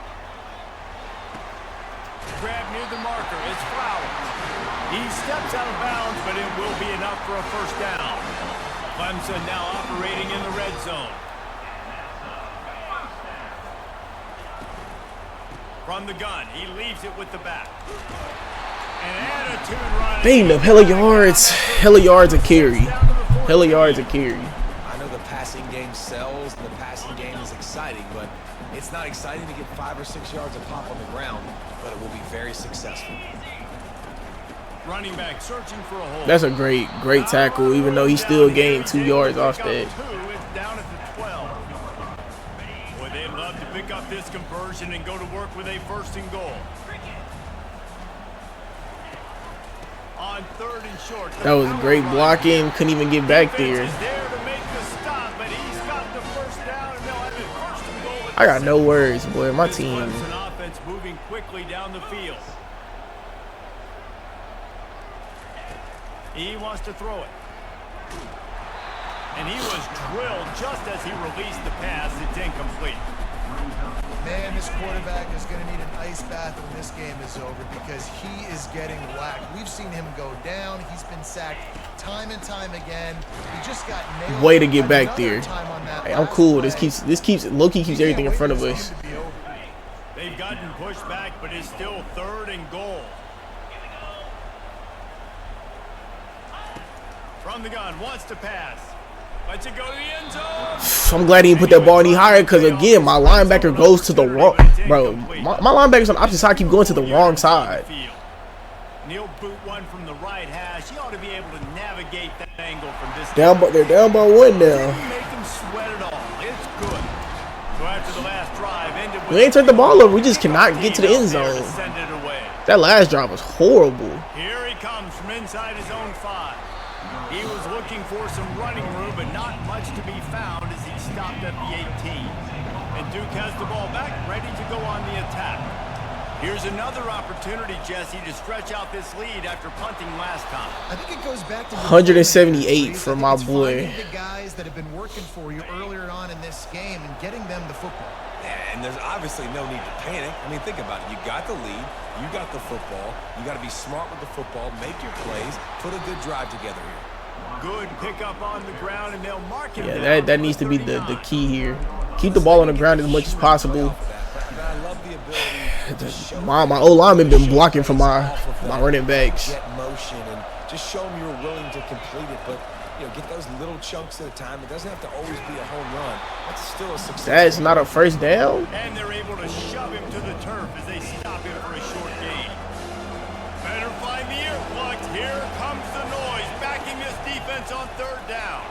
Grab near the marker. It's Flowers. He steps out of bounds, but it will be enough for a first down. Clemson now operating in the red zone. From the gun, he leaves it with the back. An attitude run. They ain't enough hella yards. Hella yards a carry. Hella yards a carry. I know the passing game sells and the passing game is exciting, but it's not exciting to get 5 or 6 yards of pop on the ground, but it will be very successful. Running back searching for a hole. That's a great tackle, even though he still gained 2 yards off that. It's down at the 12. Boy, they'd love to pick up this conversion and go to work with a first and goal. On 3rd and short. That was great blocking. Couldn't even get back there. I got no words, boy. My team. Offense moving quickly down the field. He wants to throw it. And he was drilled just as he released the pass. It's incomplete. Man, this quarterback is going to need an ice bath when this game is over because he is getting whacked. We've seen him go down. He's been sacked time and time again. He just got nailed. Way to get back there. Hey, I'm cool. This keeps Loki keeps everything in front of us. They've gotten pushed back, but it's still 3rd and goal. From the gun, wants to pass. Lets it go to the end zone. I'm glad he didn't put that ball any higher because, again, my linebacker goes to the wrong. Bro, my linebackers on the opposite side keep going to the wrong side. Neil boot one from the right hash. He ought to be able to navigate that angle from this. They're down by 1 now. Make them sweat it all. It's good. So after the last drive ended with We ain't turned the ball over. We just cannot get to the end zone. That last drive was horrible. Here he comes from inside his own 5. He was looking for some running room, but not much to be found as he stopped at the 18. And Duke has the ball back, ready to go on the attack. Here's another opportunity, Jesse, to stretch out this lead after punting last time. I think it goes back to 178 for my boy. The guys that have been working for you earlier on in this game and getting them the football. Yeah, and there's obviously no need to panic. I mean, think about it. You got the lead. You got the football. You got to be smart with the football. Make your plays. Put a good drive together here. Good pickup on the ground, and they'll mark him. Yeah, that needs to be the key here. Keep the ball on the ground as much as possible. My O-lineman been blocking for my running backs. Get motion and just show them you're willing to complete it, but get those little chunks at a time. It doesn't have to always be a home run. That's still a success. That's not a first down. And they're able to shove him to the turf as they stop him for a short gain. Better find the earplugs. Here comes the noise, backing this defense on 3rd down.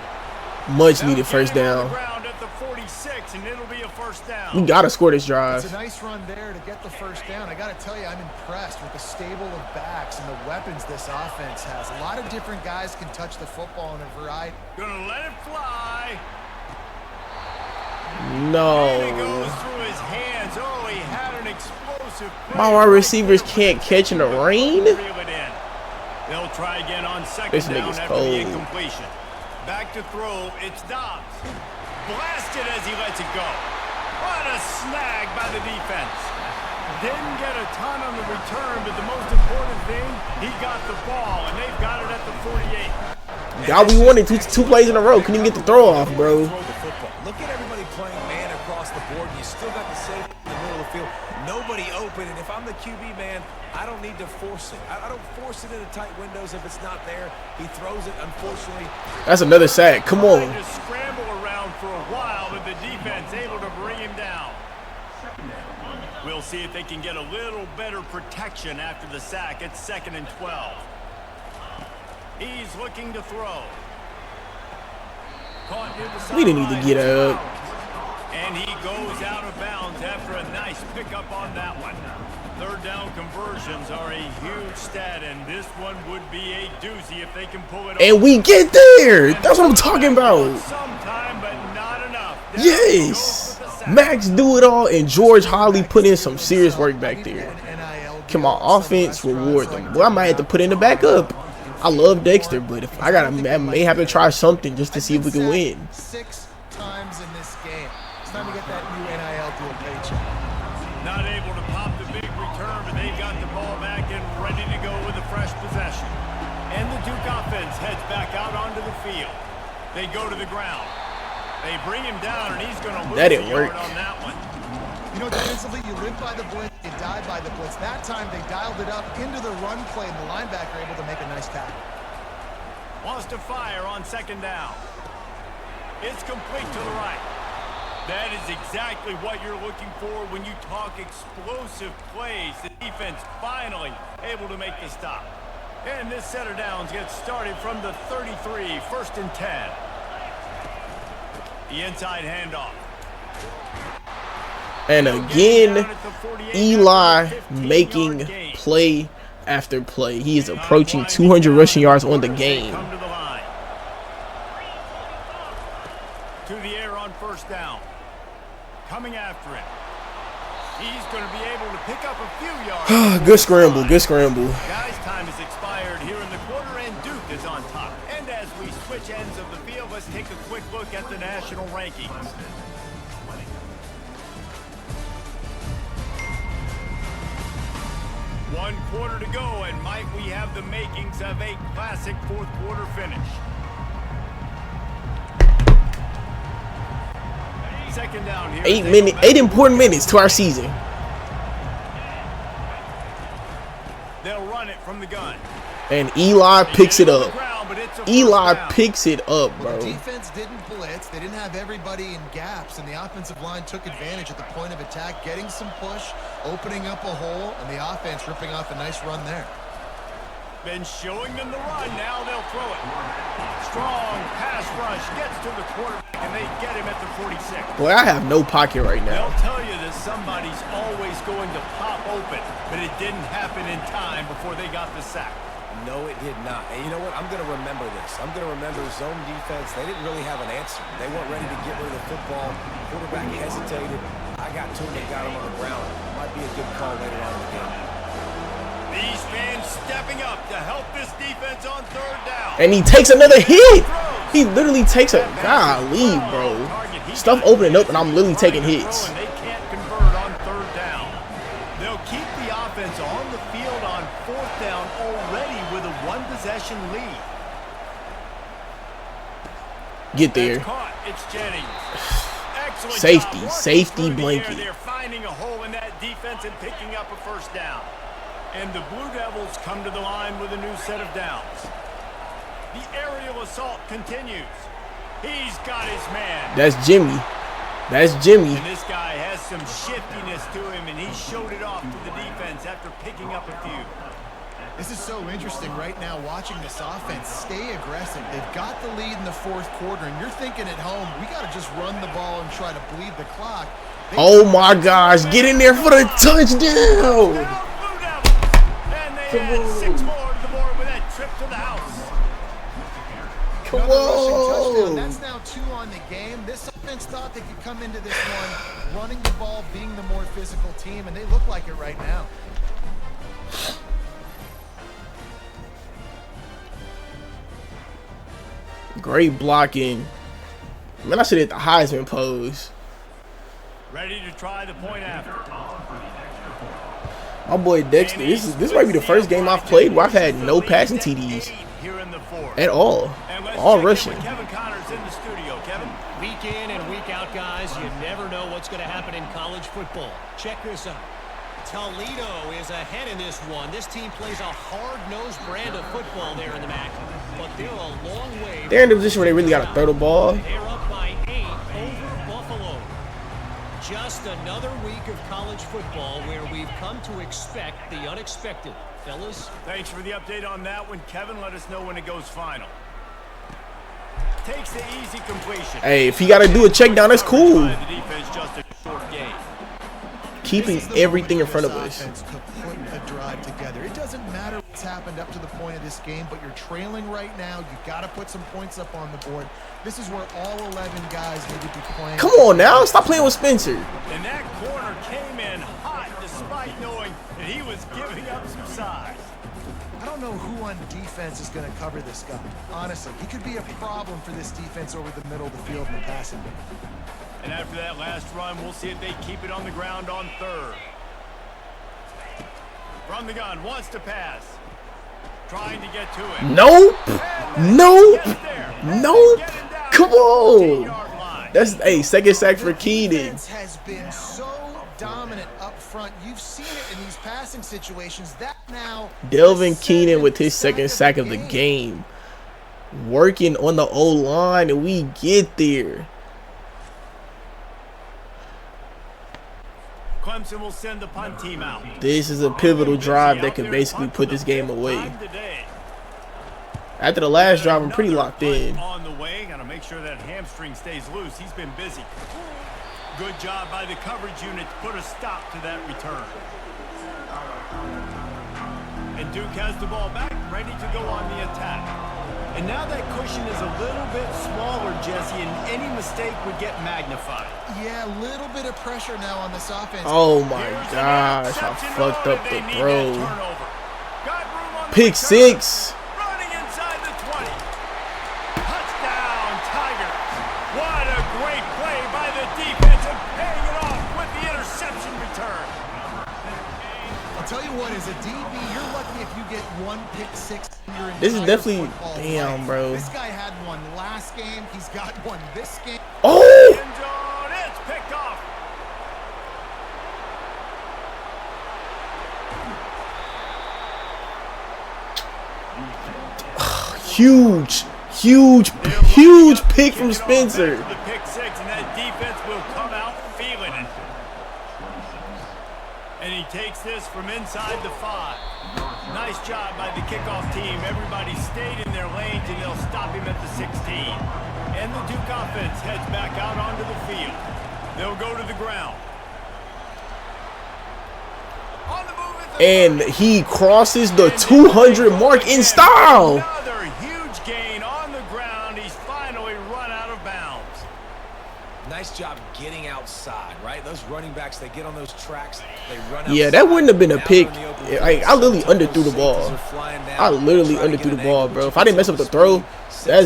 Much needed first down. At the 46. 46, and it'll be a first down. We gotta score this drive. It's a nice run there to get the first down. I got to tell you, I'm impressed with the stable of backs and the weapons this offense has. A lot of different guys can touch the football in a variety. Gonna let it fly. No. And it goes through his hands. Oh, he had an explosive play. My wide receivers can't catch in the rain. Reel it in. They'll try again on second This down nigga's after the cold. incompletion. Back to throw. It's Doubs. Blasted as he lets it go. What a snag by the defense. Didn't get a ton on the return, but the most important thing, he got the ball, and they've got it at the 48. God, we wanted two plays in a row. Couldn't even get the throw off, bro. Throw the football. Look at everybody playing man across the board. You still got the safety in the middle of the field. Nobody open, and if I'm the QB man, I don't need to force it. I don't force it into tight windows if it's not there. He throws it, unfortunately. That's another sack. Come on. Trying to scramble around for a while, but the defense able to bring him down. We'll see if they can get a little better protection after the sack. It's 2nd and 12. He's looking to throw. Caught near the We didn't need to get up. And he goes out of bounds after a nice pickup on that one. Third down conversions are a huge stat, and this one would be a doozy if they can pull it off. And we get there. That's what I'm talking about. Sometime, but not enough. Yes. Max do it all, and George Holly put in some serious work back there. Can my offense reward them? Well, I might have to put in the backup. I love Dexter, but if I may have to try something just to see if we can win. 6 times in this game. It's time to get that new NIL deal paycheck. Not able to pop the big return, but they've got the ball back and ready to go with a fresh possession. And the Duke offense heads back out onto the field. They go to the ground. They bring him down, and he's going to lose That a didn't yard work. on that one. You know, defensively, you live by the blitz, you die by the blitz. That time, they dialed it up into the run play, and the linebacker able to make a nice tackle. Wants to fire on 2nd down. It's complete to the right. That is exactly what you're looking for when you talk explosive plays. The defense finally able to make the stop. And this set of downs gets started from the 33, 1st and 10. The inside handoff. And again, Eli making play after play. He is approaching 200 rushing yards on the game. Come to the line. To the air on 1st down. Coming after it. He's going to be able to pick up a few yards. Good scramble, good scramble. Guys, time has expired here in the quarter, and Duke is on top. And as we switch ends of the field, let's take a quick look at the national rankings. One quarter to go, and might we have the makings of a classic 4th quarter finish. 2nd down here. 8 important minutes to our season. They'll run it from the gun. And Eli picks it up. Ground, but it's a Eli first down. picks it up, The bro. defense didn't blitz. They didn't have everybody in gaps, and the offensive line took advantage at the point of attack, getting some push, opening up a hole, and the offense ripping off a nice run there. Been showing them the run. Now they'll throw it. Strong pass rush gets to the quarterback, and they get him at the 46. Boy, I have no pocket right now. They'll tell you that somebody's always going to pop open, but it didn't happen in time before they got the sack. No, it did not. And you know what? I'm going to remember this. I'm going to remember zone defense. They didn't really have an answer. They weren't ready to get rid of the football. Quarterback hesitated. I got to him and got him on the ground. Might be a good call later on in the game. These fans stepping up to help this defense on 3rd down. And he takes another hit. He literally takes a golly, bro. Stuff opening up, and I'm literally taking hits. And they can't convert on 3rd down. They'll keep the offense on the field on 4th down already with a 1-possession lead. Get there. It's caught. It's Jennings. Excellent Safety, job. safety Through the air, blanket. They're finding a hole in that defense and picking up a 1st down. And the Blue Devils come to the line with a new set of downs. The aerial assault continues. He's got his man. That's Jimmy. That's Jimmy. And this guy has some shiftiness to him, and he showed it off to the defense after picking up a few. This is so interesting right now watching this offense stay aggressive. They've got the lead in the fourth quarter, and you're thinking at home, we got to just run the ball and try to bleed the clock. Oh my gosh, get in there for the touchdown. And they add 6 more to the board with that trip to the house. Come Touchdown. on. That's now 2 on the game. This offense thought they could come into this one running the ball, being the more physical team, and they look like it right now. Great blocking. Man, I should hit the Heisman pose. Ready to try the point after. My boy Dexter, this might be the first game I've played where I've had no passing TDs at all rushing. Kevin Connor's in the studio. Kevin? Week in and week out, guys, you never know what's going to happen in college football. Check this out. Toledo is ahead in this one. This team plays a hard-nosed brand of football there in the MAC, but they're a long way. They're in a position where they really got to throw the ball. They're up by 8 over Buffalo. Just another week of college football where we've come to expect the unexpected. Fellas? Thanks for the update on that one, Kevin. Let us know when it goes final. Takes the easy completion. Hey, if he got to do a check down, that's cool. The defense just a short game. Keeping everything in front of us. To put a drive together. It doesn't matter what's happened up to the point of this game, but you're trailing right now. You've got to put some points up on the board. This is where all 11 guys need to be playing. Come on now, stop playing with Spencer. And that corner came in hot despite knowing that he was giving up some size. I don't know who on defense is going to cover this guy. Honestly, he could be a problem for this defense over the middle of the field in the passing game. And after that last run, we'll see if they keep it on the ground on third. From the gun, wants to pass. Trying to get to it. Nope. Nope. Nope. Come on. That's a second sack for Keenan. Defense has been so dominant up front. You've seen it in these passing situations. That now Delvin Keenan with his second sack of the game. Working on the O-line, and we get there. Clemson will send the punt team out. This is a pivotal drive that could basically put this game away. After the last drive, I'm pretty locked in. On the way, gotta make sure that hamstring stays loose. He's been busy. Good job by the coverage unit to put a stop to that return. And Duke has the ball back, ready to go on the attack. And now that cushion is a little bit smaller, Jesse, and any mistake would get magnified. Yeah, a little bit of pressure now on this offense. Oh my gosh, I fucked up the throw. Pick 6. Running inside the 20. Touchdown, Tigers. What a great play by the defense and paying it off with the interception return. I'll tell you what, as a DB, you're lucky if you get 1 pick 6. This is definitely, damn, bro. This guy had one last game. He's got one this game. Oh! End zone, it's picked off. Huge pick from Spencer. The pick 6, and that defense will come out feeling it. And he takes this from inside the 5. Nice job by the kickoff team. Everybody stayed in their lanes, and they'll stop him at the 16. And the Duke offense heads back out onto the field. They'll go to the ground. On the move, And he crosses the 200 mark in style. Another huge gain on the ground. He's finally run out of bounds. Nice job getting outside, right? Those running backs, they get on those tracks, they run outside. Yeah, that wouldn't have been a Now pick. they're in the open I literally underthrew the ball. Safeties are flying down, I literally trying to underthrew get the an ball, angle, bro. but If I didn't mess up the throw,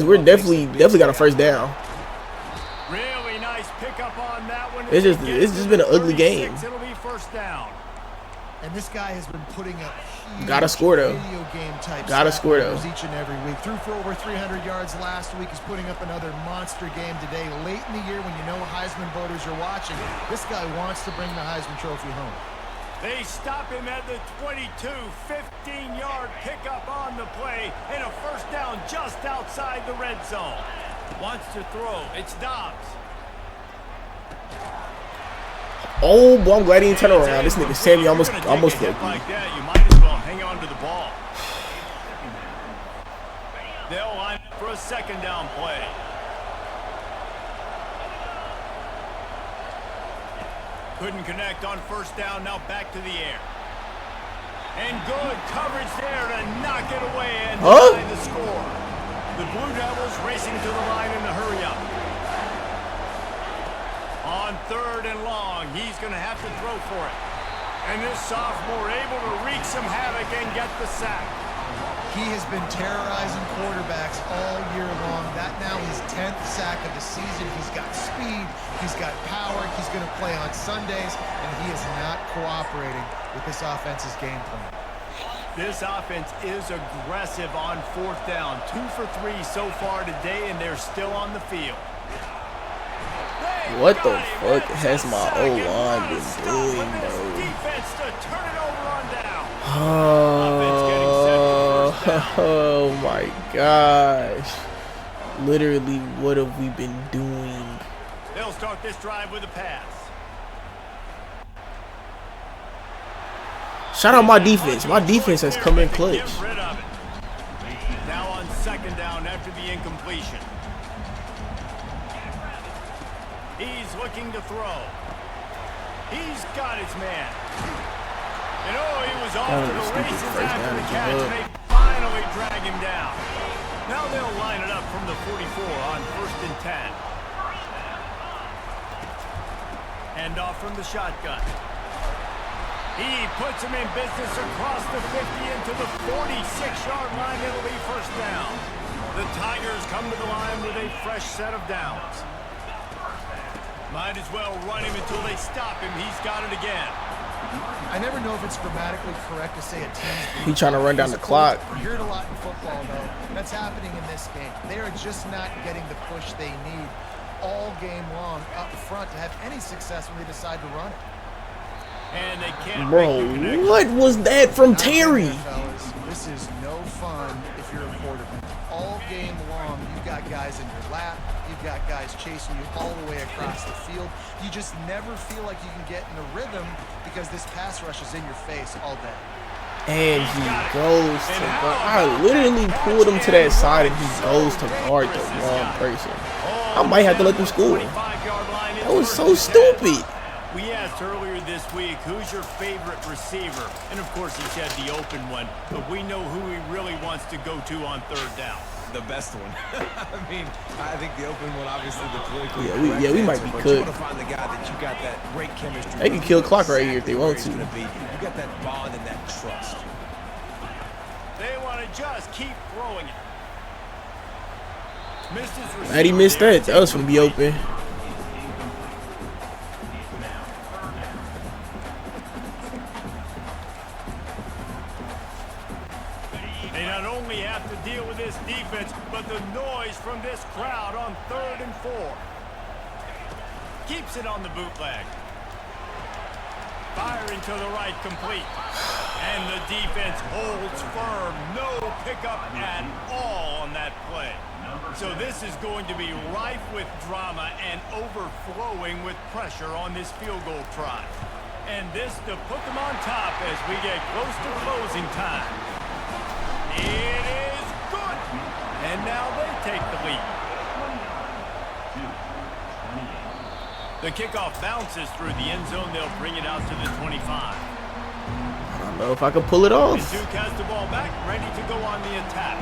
we're definitely got a first down. Really nice pickup on that one. It's just been an ugly game. It'll be first down. And this guy has been putting up huge Gotta score, though. video game type Gotta stat score, though. numbers each and every week. Threw for over 300 yards last week. He's putting up another monster game today. Late in the year when you know Heisman voters are watching, this guy wants to bring the Heisman Trophy home. They stop him at the 22, 15-yard pickup on the play, and a first down just outside the red zone. Wants to throw. It's Doubs. Oh, boy, I'm glad he didn't turn around. This nigga Sammy almost Like flipped me. that, you might as well hang on to the ball. a second down play. Couldn't connect on first down. Now back to the air. And good coverage there to knock it away and deny the score. The Blue Devils racing to the line in the hurry up. On 3rd and long, he's going to have to throw for it. And this sophomore able to wreak some havoc and get the sack. He has been terrorizing quarterbacks all year long. That now his 10th sack of the season. He's got speed, he's got power, he's going to play on Sundays, and he is not cooperating with this offense's game plan. This offense is aggressive on 4th down. 2 for 3 so far today, and they're still on the field. What the fuck has my O-line been doing, bro? Defense to turn it over on down. Oh my gosh. Literally, what have we been doing? They'll start this drive with a pass. Shout out my defense. My defense has come in clutch. Get rid of it. Now on 2nd down after the incompletion. He's looking to throw. He's got his man. And he was off to the races after the catch. And they finally drag him down. Now they'll line it up from the 44 on 1st and 10. Hand off from the shotgun. He puts him in business across the 50 into the 46-yard line. It'll be 1st down. The Tigers come to the line with a fresh set of downs. Might as well run him until they stop him. He's got it again. I never know if it's grammatically correct to say a team's... He trying to run down the clock. You hear it a lot in football, though. That's happening in this game. They are just not getting the push they need all game long up front to have any success when they decide to run it. And they can't. Bro, what was that from Terry? Fellas, this is no fun if you're a quarterback. All game long, you've got guys in your lap. You've got guys chasing you all the way across the field. You just never feel like you can get in a rhythm because this pass rush is in your face all day. And he goes to guard. I literally pulled him to that side and he goes to guard the wrong person. I might have to let them score. That was so stupid. We asked earlier this week, who's your favorite receiver? And of course he said the open one, but we know who he really wants to go to on 3rd down. The best one. I mean, I think the open one, obviously, the politically we might be cooked. You want to find the guy that you got that great chemistry. They can kill clock right here if they want to. You got that bond and that trust. They want to just keep throwing it. How he missed that? That was going to be open. They not only have to deal with this defense, but the noise from this crowd on 3rd and 4. Keeps it on the bootleg. Firing to the right, complete. And the defense holds firm. No pickup at all on that play. So this is going to be rife with drama and overflowing with pressure on this field goal try. And this to put them on top as we get close to closing time. It is good. And now they take the lead. The kickoff bounces through the end zone. They'll bring it out to the 25. I don't know if I can pull it off. And Duke has the ball back, ready to go on the attack.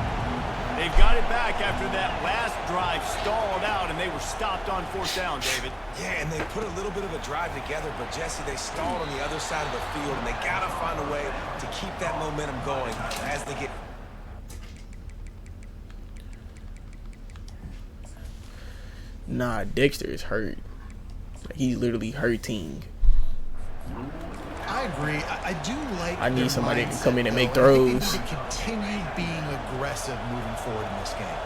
They've got it back after that last drive stalled out, and they were stopped on 4th down, David. Yeah, and they put a little bit of a drive together, but Jesse, they stalled on the other side of the field, and they got to find a way to keep that momentum going as they get... Nah, Dexter is hurt. He's literally hurting. I agree. I do like. I need somebody to come in and make though. throws. They need to continue being aggressive moving forward in this game.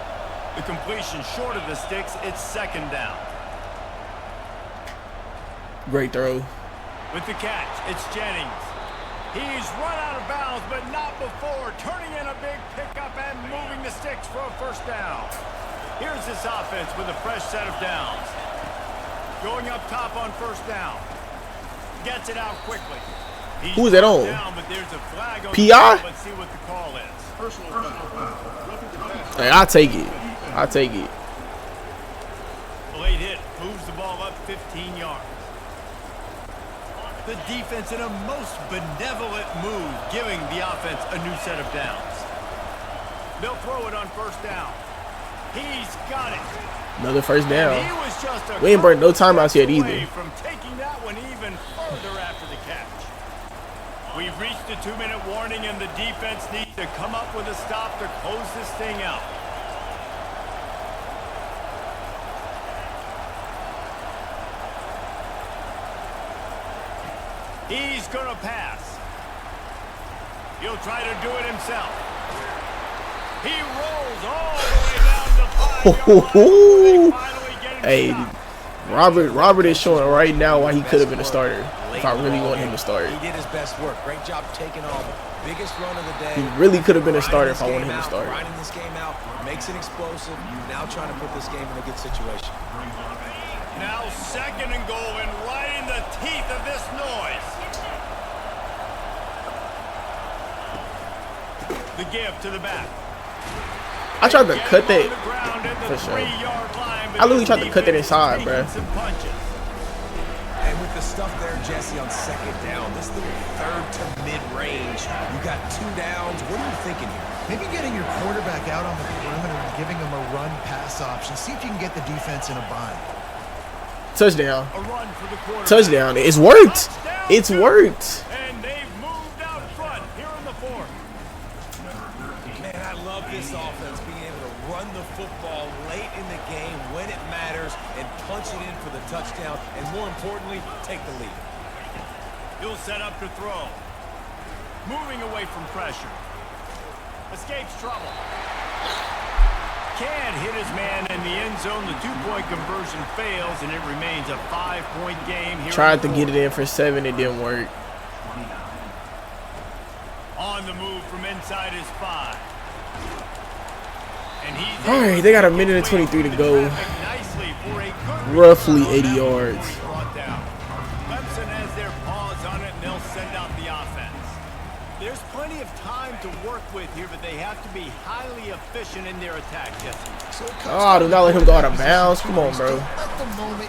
The completion short of the sticks. It's 2nd down. Great throw. With the catch, it's Jennings. He's run out of bounds, but not before turning in a big pickup and moving the sticks for a 1st down. Here's this offense with a fresh set of downs. Going up top on 1st down. Gets it out quickly. Who is that on? Down, but there's a flag on PI? Let's see what the call is. Hey, I'll take it. I'll take it. Late hit moves the ball up 15 yards. The defense in a most benevolent move, giving the offense a new set of downs. They'll throw it on first down. He's got it. Another first down. He was just a We ain't burned no timeouts yet either. from taking that one even further after the catch. We've reached the 2-minute warning, and the defense needs to come up with a stop to close this thing out. He's going to pass. He'll try to do it himself. He rolls all the way down the 5-yard line. Hey, Robert is showing right now why he could have been a starter if I really want him to start. He did his best work. Great job taking on the biggest run of the day. He really could have been a starter if I wanted him to start. Grinding this game out, makes it explosive. Now trying to put this game in a good situation. Now 2nd and goal, and right in the teeth of this noise. The give to the back. I tried to cut that for sure. I literally tried to cut that inside, bro. And with the stuff there, Jesse, on 2nd down, this little 3rd to mid-range, you got 2 downs. What are you thinking here? Maybe getting your quarterback out on the perimeter and giving him a run-pass option. See if you can get the defense in a bind. Touchdown. Touchdown. It's worked. It's worked. And they've moved out front here in the 4th. Man, I love this offense being able to run the football late in the game when it matters and punch it in for the touchdown, and more importantly, take the lead. He'll set up to throw. Moving away from pressure. Escapes trouble. Can't hit his man in the end zone. The 2-point conversion fails, and it remains a 5-point game here. Tried to get it in for 7. It didn't work. On the move from inside his 5. And he's All right, they got 1 minute and 23 to go. Roughly 80 yards. Clemson has their paws on it, and they'll send out the offense. There's plenty of time to work with here, but they have to be highly efficient in their attack, Jesse. Oh, do not let him go out of bounds. Come on, bro.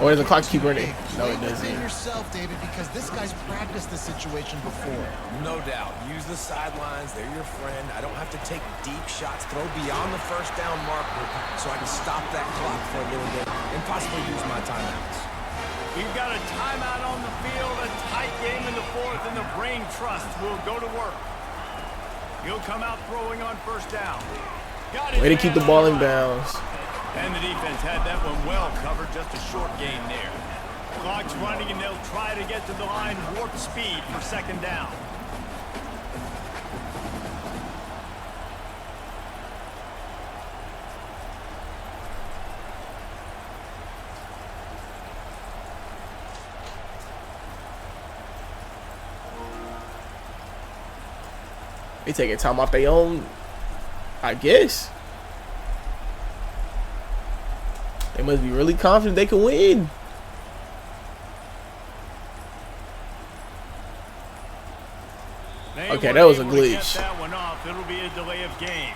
Or does the clock keep running? No, it doesn't. Yourself, David, because this guy's practiced this situation before. No doubt. Use the sidelines. They're your friend. I don't have to take deep shots. Throw beyond the first down marker so I can stop that clock for a little bit and possibly use my timeouts. We've got a timeout on the field, a tight game in the 4th, and the brain trust will go to work. He'll come out throwing on first down. Way to keep the ball in bounds. And the defense had that one well covered, just a short gain there. Clock's running, and they'll try to get to the line warp speed for 2nd down. They taking time off their own, I guess. They must be really confident they can win. Okay, that was a glitch. That one off. It'll be a delay of game.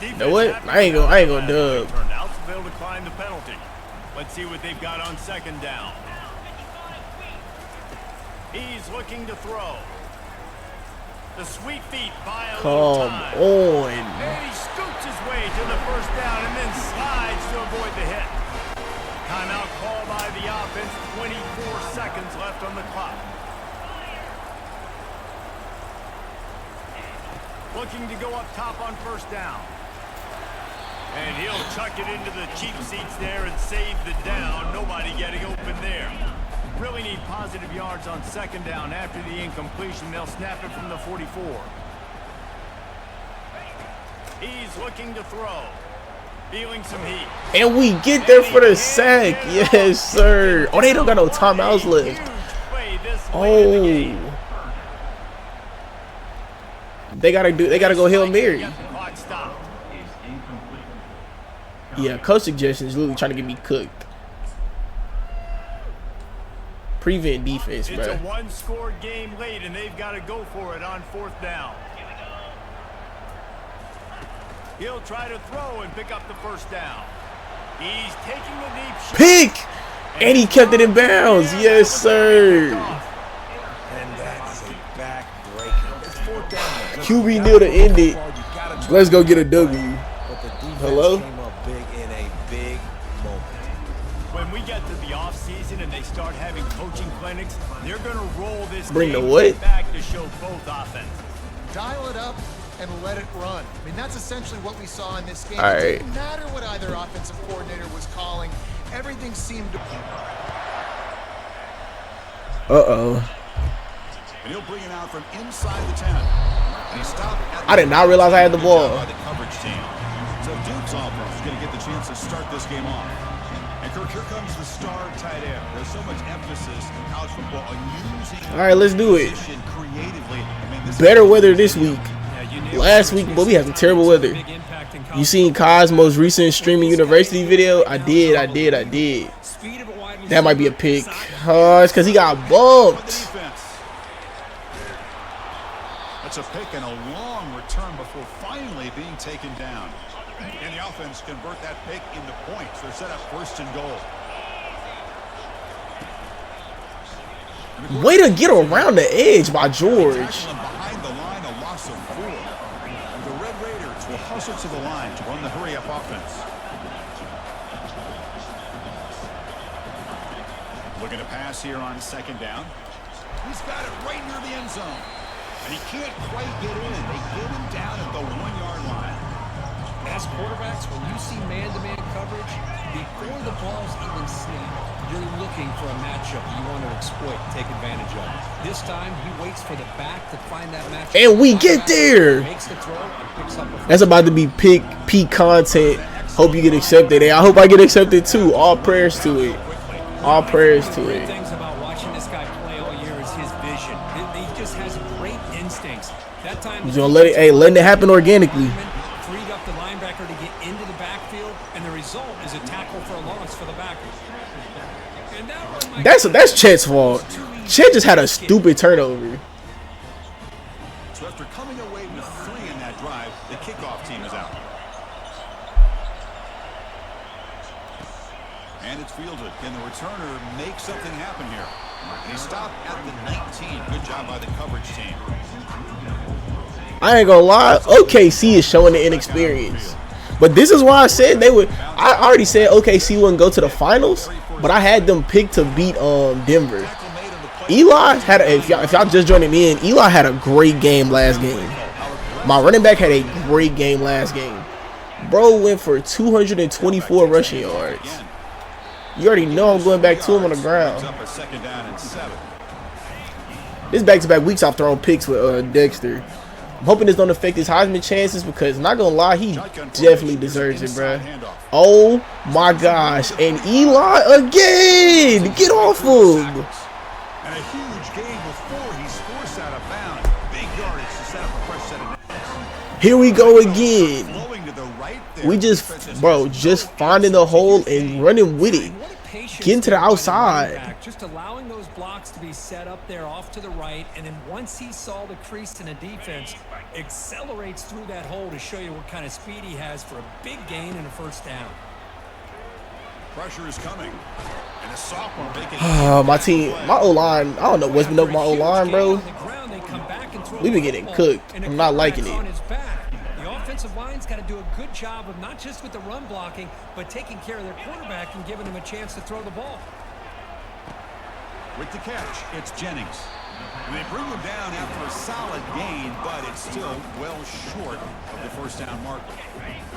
You know what? I ain't gonna dub. They'll decline the penalty. Let's see what they've got on 2nd down. He's looking to throw. The sweet feet buy a little time. Come on. And he scoots his way to the first down and then slides to avoid the hit. Timeout called by the offense. 24 seconds left on the clock. Looking to go up top on first down. And he'll chuck it into the cheap seats there and save the down. Nobody getting open there. Really need positive yards on 2nd down. After the incompletion, they'll snap it from the 44. He's looking to throw. Feeling some heat. And we get there for the sack. Yes, sir. Oh, they don't got no timeouts left. Oh. They gotta go Hail Mary. Yeah, coach suggestions literally trying to get me cooked. Prevent defense, It's bro. a one-score game late, and they've got to go for it on 4th down. He'll try to throw and pick up the first down. He's taking the deep shot. Pick! And he kept it in bounds. Yes, sir. And that is a back-breaker. It's 4th down. QB knew to end it. Let's go get a W. But the defense Hello? came up big in a big moment. When we get to the offseason and they start having coaching clinics, they're going to roll this Bring the game what? back to show both offenses. Dial it up and let it run. I mean, that's essentially what we saw in this game. All It right. didn't matter what either offensive coordinator was calling. Everything seemed to... Uh-oh. And he'll bring it out from inside the 10. And he stopped at I did not realize I had the ball. by the coverage team. So Duke's offense is going to get the chance to start this game off. And Kirk, here comes the star tight end. There's so much emphasis in college football on using All right, let's do it. position creatively. I mean, this Better weather this week. Last week, but we had some terrible weather. You seen Kai's most recent streaming university video? I did. That might be a pick. Oh, it's because he got bumped. defense. That's a pick and a long return before finally being taken down. And the offense convert that pick into points. They're set up 1st and goal. Way to get around the edge by George. Tackling behind the line, a loss of 4. And the Red Raiders will hustle to the line to run the hurry-up offense. Looking to pass here on 2nd down. He's got it right near the end zone. And he can't quite get in. They get him down at the 1-yard line. As quarterbacks, when you see man-to-man coverage, before the ball's even snapped, you're looking for a matchup you want to exploit, take advantage of. This time, he waits for the back to find that matchup. And we get there. Makes the throw and picks up a That's about to be peak content. Hope you get accepted. Hey, I hope I get accepted too. All prayers to it. All prayers to Great it. things about watching this guy play all year is his vision. He just has great instincts. That time, He's gonna letting it happen organically. freed up the linebacker to get into the backfield, and the result is a tackle for a loss for the backer. And that one might That's Chet's fault. Chet just had a stupid turnover. So after coming away with 3 in that drive, the kickoff team is out. And it's fielded. Can the returner make something happen here? And he stopped at the 19. Good job by the coverage team. I ain't gonna lie, OKC is showing the inexperience. But this is why I said they would. I already said OKC wouldn't go to the finals, but I had them picked to beat Denver. Eli had if y'all just joining me in, Eli had a great game last game. My running back had a great game last game. Bro went for 224 rushing yards. You already know I'm going back to him on the ground. Up a 2nd down and 7. This back-to-back weeks I've thrown picks with Dexter. I'm hoping this don't affect his Heisman chances because, not gonna lie, he definitely deserves it, bro. Oh my gosh. And Eli again! Get off him! And a huge game before he's forced out of bounds. Big yardage to set up a fresh set of. Here we go again. Flowing to the right there. We just finding the hole and running with it. Getting to the outside. Just allowing those blocks to be set up there off to the right, and then once he saw the crease in the defense, accelerates through that hole to show you what kind of speed he has for a big gain and a 1st down. Pressure is coming. And a sophomore making My team, my O-line, I don't know what's been up with my O-line, bro. We've been getting cooked. I'm not liking it. The offensive line's got to do a good job of not just with the run blocking, but taking care of their quarterback and giving him a chance to throw the ball. with the catch. It's Jennings. And they bring him down after a solid gain, but it's still well short of the 1st down marker.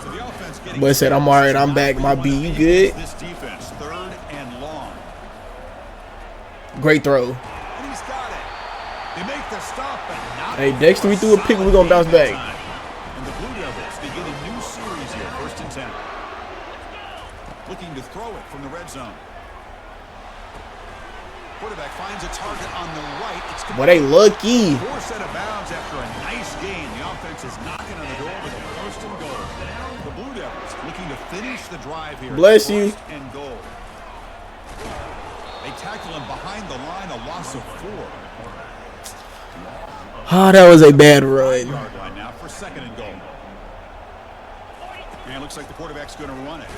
So the offense getting. Boy said, I'm all right. I'm back. My B, you good? This defense, 3rd and long. Great throw. And he's got it. They make the stop, but not. Hey, Dexter, we threw a pick. We're going to bounce back. And the Blue Devils begin a new series here, 1st and 10. Looking to throw it from the red zone. Quarterback finds a target on the right. It's Boy, they lucky. forced out of bounds after a nice gain. The offense is knocking on the door with a first and goal. The Blue Devils looking to finish the drive here. Bless you. First and goal. They tackle him behind the line, a loss of 4. Oh, that was a bad run. Yard line now for second and goal. And it looks like the quarterback's going to run it.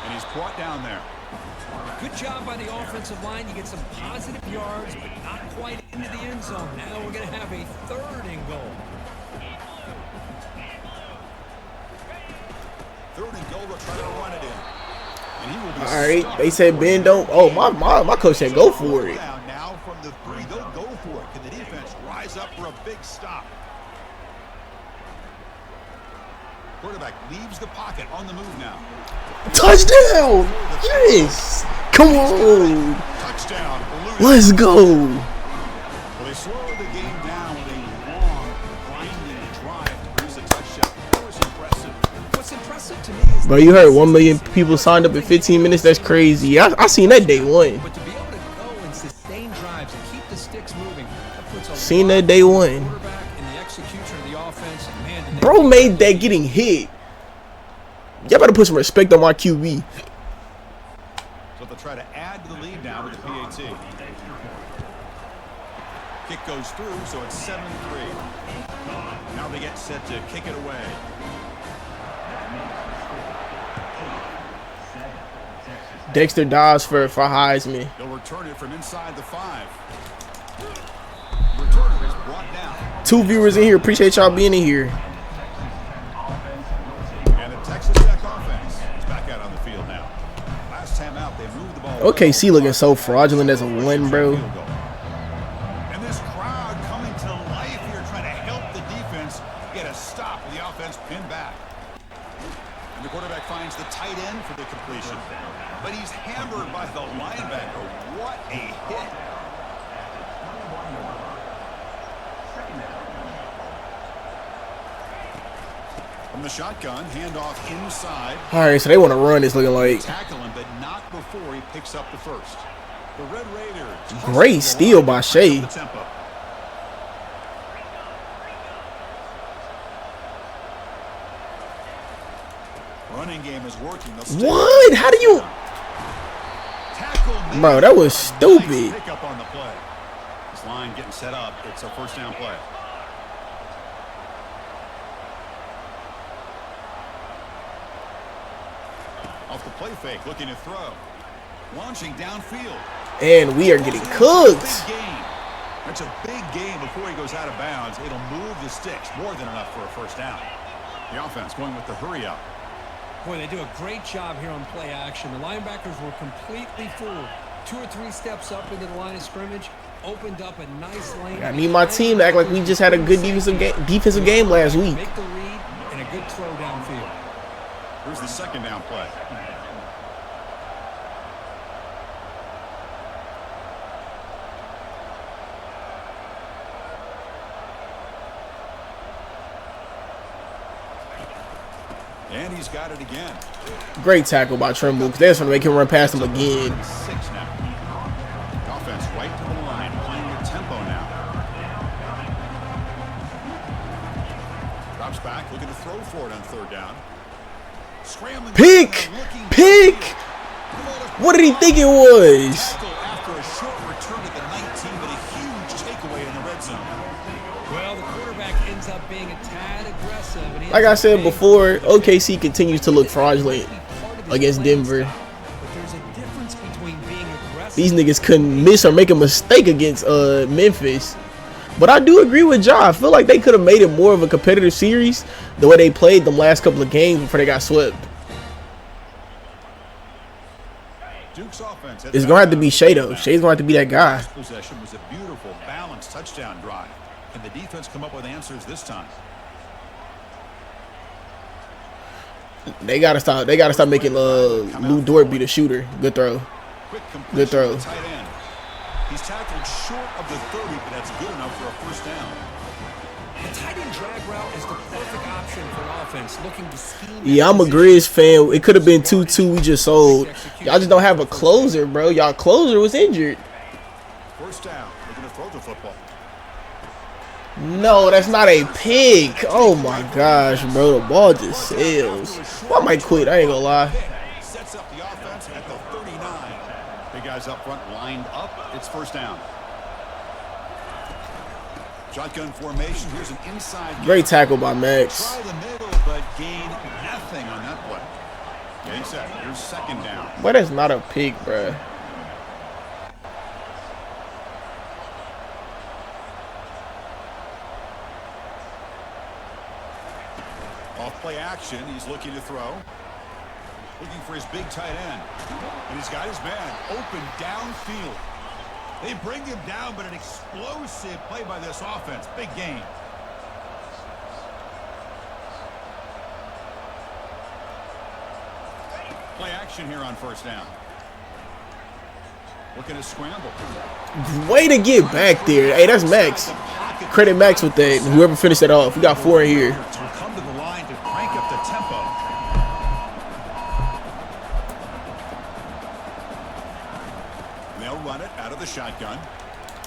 And he's brought down there. Good job by the offensive line. You get some positive yards, but not quite into the end zone. Now we're going to have a third and goal. Third and goal, they'll try to run it in. And he will be All right, they said Ben don't. Oh, my coach said go for it. Now from the 3, they'll go for it. Can the defense rise up for a big stop? Quarterback leaves the pocket on the move now. Touchdown! Yes! Come on! Touchdown. Let's go! Well, they slowed the game down with a long, grinding drive to produce a touchdown. That was impressive. What's impressive to me is... Bro, you heard 1 million people signed up in 15 minutes? That's crazy. I seen that day one. But to be able to go and sustain drives and keep the sticks moving, that puts a Seen lot that day on the one. quarterback and the execution of the offense. And man, did they- Bro made that getting hit. Y'all better put some respect on my QB. So they'll try to add to the lead now with the PAT. Kick goes through, so it's 7-3. Now they get set to kick it away. Dexter Doubs for Heisman. They'll return it from inside the 5. Returner is brought down. 2 viewers in here. Appreciate y'all being in here. And the Texas Tech offense is back out on the field now. Last time out, they moved the ball. OKC looking so fraudulent as a 1, bro. And this crowd coming to life here, trying to help the defense get a stop with the offense pinned back. And the quarterback finds the tight end for the completion. But he's hammered by the linebacker. What a hit. From the shotgun, handoff inside. All right, so they want to run. It's looking like Tackle him, but not before he picks up the first. The Red Raiders. great steal by Shea. The tempo. Running game is working. What? How do you? Tackle Bro, that was stupid. Nice pick up on the play. This line getting set up. It's a first down play. Off the play fake, looking to throw. Launching downfield. And we are getting cooked. Big game. That's a big game before he goes out of bounds. It'll move the sticks. More than enough for a first down. The offense going with the hurry up. Boy, they do a great job here on play action. The linebackers were completely fooled. 2 or 3 steps up into the line of scrimmage, opened up a nice lane. I need my team to act like we just had a good defensive game last week. Make the read and a good throw downfield. Here's the second down play. And he's got it again. Great tackle by Trimble, because they're trying to make him run past him again. 6 now. Offense right to the line, playing with tempo now. Drops back, looking to throw for it on third down. Scrambling. Pick! Pick! What did he think it was? Tackle after a short return at the 19, but a huge takeaway in the red zone. Well, the quarterback ends up being a tad aggressive. And Like I said before, OKC continues to look fraudulent against Denver. But there's a difference between being aggressive. These niggas couldn't miss or make a mistake against Memphis. But I do agree with Ja. I feel like they could have made it more of a competitive series the way they played them last couple of games before they got swept. Duke's offense. It's going to have to be Shea, though. Shea's going to have to be that guy. Last possession was a beautiful, balanced touchdown drive. Can the defense come up with answers this time? They gotta stop making Lou Dort be the shooter. Good throw. Quick completion Good throw. to the tight end. He's tackled short of the 30, but that's good enough for a first down. The tight end drag route is the perfect option for offense looking to scheme. Yeah, I'm a Grizz fan. It could have been 2-2 we just sold. Y'all just don't have a closer, bro. Y'all closer was injured. First down. They're going to throw the football. No, that's not a pick. Oh my gosh, bro. The ball just sails. Well, I might quit. I ain't gonna lie. Sets up the offense at the 39. Big guys up front lined up. It's first down. Shotgun formation. Here's an inside. Great tackle by Max. Try the middle, but gain nothing on that play. Getting set. Here's second down. But that's not a pick, bro. Off play action. He's looking to throw. Looking for his big tight end. And he's got his man open downfield. They bring him down, but an explosive play by this offense. Big gain. Play action here on first down. Looking to scramble. Way to get back there. Hey, that's Max. Credit Max with that. Whoever finished that off. We got 4 in here. Come to the line to crank up the tempo. They'll run it out of the shotgun.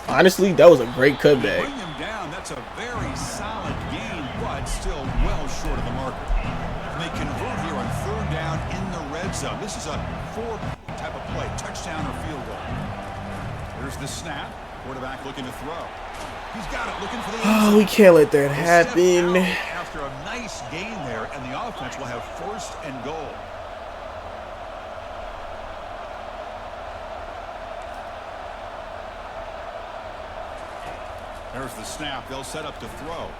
Honestly, that was a great cutback. Bring him down. That's a very solid gain, but still well short of the marker. And they convert here on third down in the red zone. This is a 4 type of play, touchdown or field goal. There's the snap. Quarterback looking to throw. He's got it, looking for the end zone. Oh, we can't let that happen. After a nice gain there, and the offense will have first and goal. There's the snap. They'll set up to throw.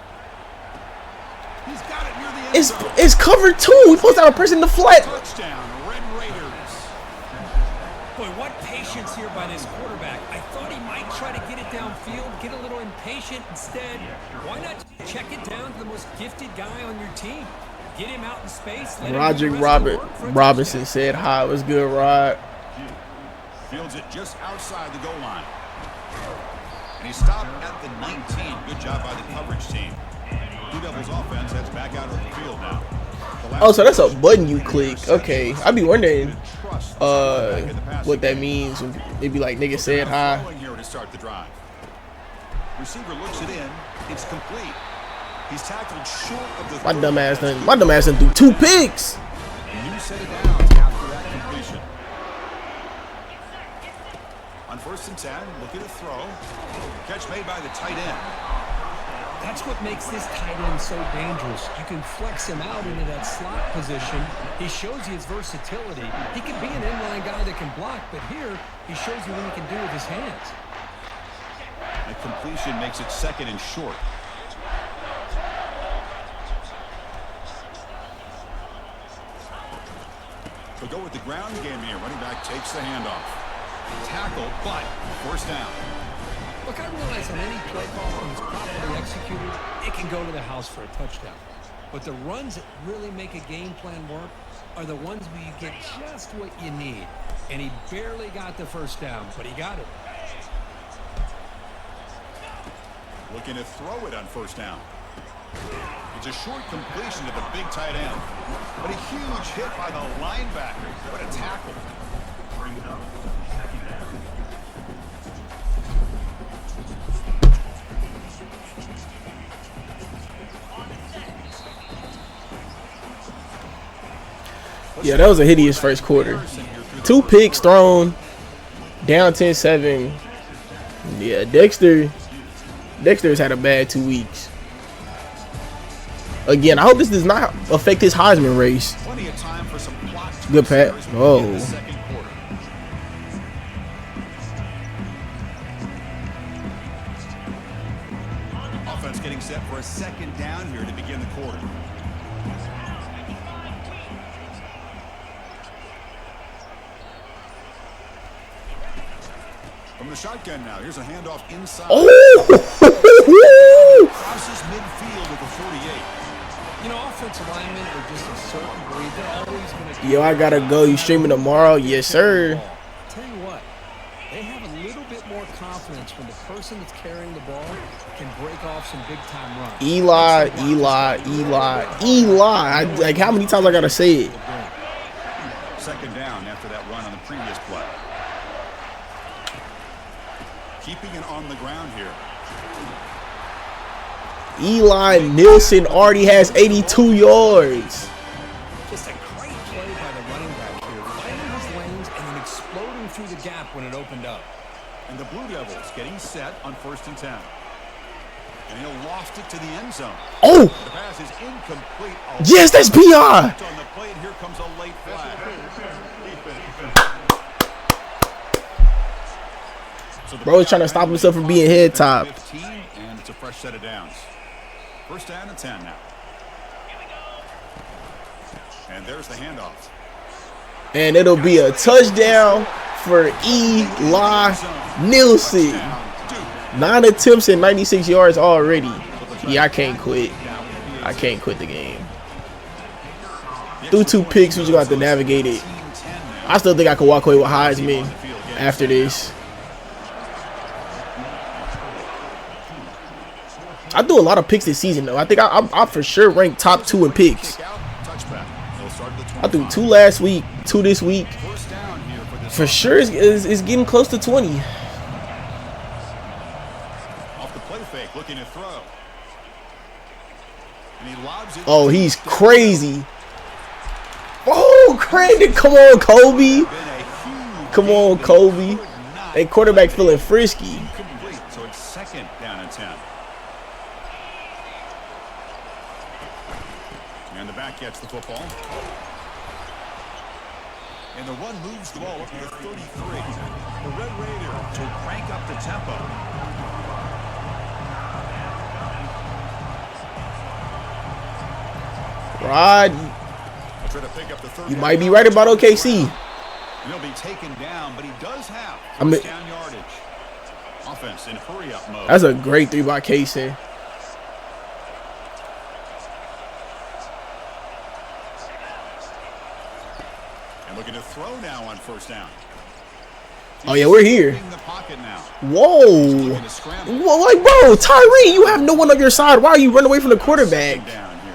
He's got it near the end zone. It's covered too. We supposed to have a person in the flat. Touchdown, Red Raiders. Boy, what patience here by this quarterback. I thought he might try to get it downfield, get a little impatient. Instead, why not check it down to the most gifted guy on your team? Get him out in space. Roger Robinson said hi. It was good, Rod. Fields it just outside the goal line. And he stopped at the 19. Good job by the coverage team. Blue Devils offense heads back out of the field now. Oh, so that's a button you click. Okay. I'd be wondering what that means. It'd be like, nigga said hi. Here to start the drive. Receiver looks it in. It's complete. He's tackled short of the My dumb ass done threw 2 picks. And you set it down after that completion. On first and 10, looking to throw. Catch made by the tight end. That's what makes this tight end so dangerous. You can flex him out into that slot position. He shows you his versatility. He can be an inline guy that can block, but here he shows you what he can do with his hands. The completion makes it second and short. We'll go with the ground game here. Running back takes the handoff. Tackle, but first down. Look, I realize on any play call when it's properly executed, it can go to the house for a touchdown. But the runs that really make a game plan work are the ones where you get just what you need. And he barely got the first down, but he got it. Looking to throw it on first down. It's a short completion to the big tight end. But a huge hit by the linebacker. What a tackle. Bring it up. Yeah, that was a hideous first quarter. 2 picks thrown, down 10-7. Yeah, Dexter's had a bad 2 weeks. Again, I hope this does not affect his Heisman race. Plenty of time for some Good pat. Oh. Offense getting set for a second down here to begin the quarter. From the shotgun now, here's a handoff inside. Oh! Crosses midfield at the 48. You know, offensive linemen are just a certain breed. They're always going to. Yo, I gotta go. You streaming tomorrow? Yes, sir. Tell you what, They have a little bit more confidence when the person that's carrying the ball can break off some big-time runs. Eli. Like, how many times I gotta say it? Second down after that run on the previous play. Keeping it on the ground here. Eli Nilsson already has 82 yards. Just a great play by the running back here, finding his lanes and then exploding through the gap when it opened up. And the Blue Devils getting set on 1st and 10. And he'll loft it to the end zone. Oh! The pass is incomplete. Yes, that's BI! On the play, and here comes a late flag. So Bro is trying to stop himself from being head top. 15, and it's a fresh set of downs. 1st down and 10 now. And there's the handoff. And it'll be a touchdown for Eli Nilsson. 9 attempts and 96 yards already. Yeah, I can't quit. I can't quit the game. Through 2 picks, we just got to navigate it. I still think I could walk away with Heisman after this. I do a lot of picks this season, though. I think I for sure ranked top 2 in picks. I threw 2 last week, 2 this week. For sure, it's getting close to 20. Off the play fake, looking to throw. And he lobs it. Oh, he's crazy. Oh, crazy. Come on, Kobe. Come on, Kobe. That quarterback feeling frisky. Complete, so it's 2nd down and 10. And the back gets the football. And the run moves the ball up to the 33. The Red Raiders to crank up the tempo. Rod, Try to pick up the third you might be right about OKC. He'll be taken down, but he does have I mean- first down yardage. Offense in hurry-up mode. That's a great 3 by Kaysen. And looking to throw now on 1st down. Oh, yeah, we're here. In the pocket now. Whoa. Looking to scramble. Whoa, like, bro, Tyree, you have no one on your side. Why are you running away from the quarterback? Down here.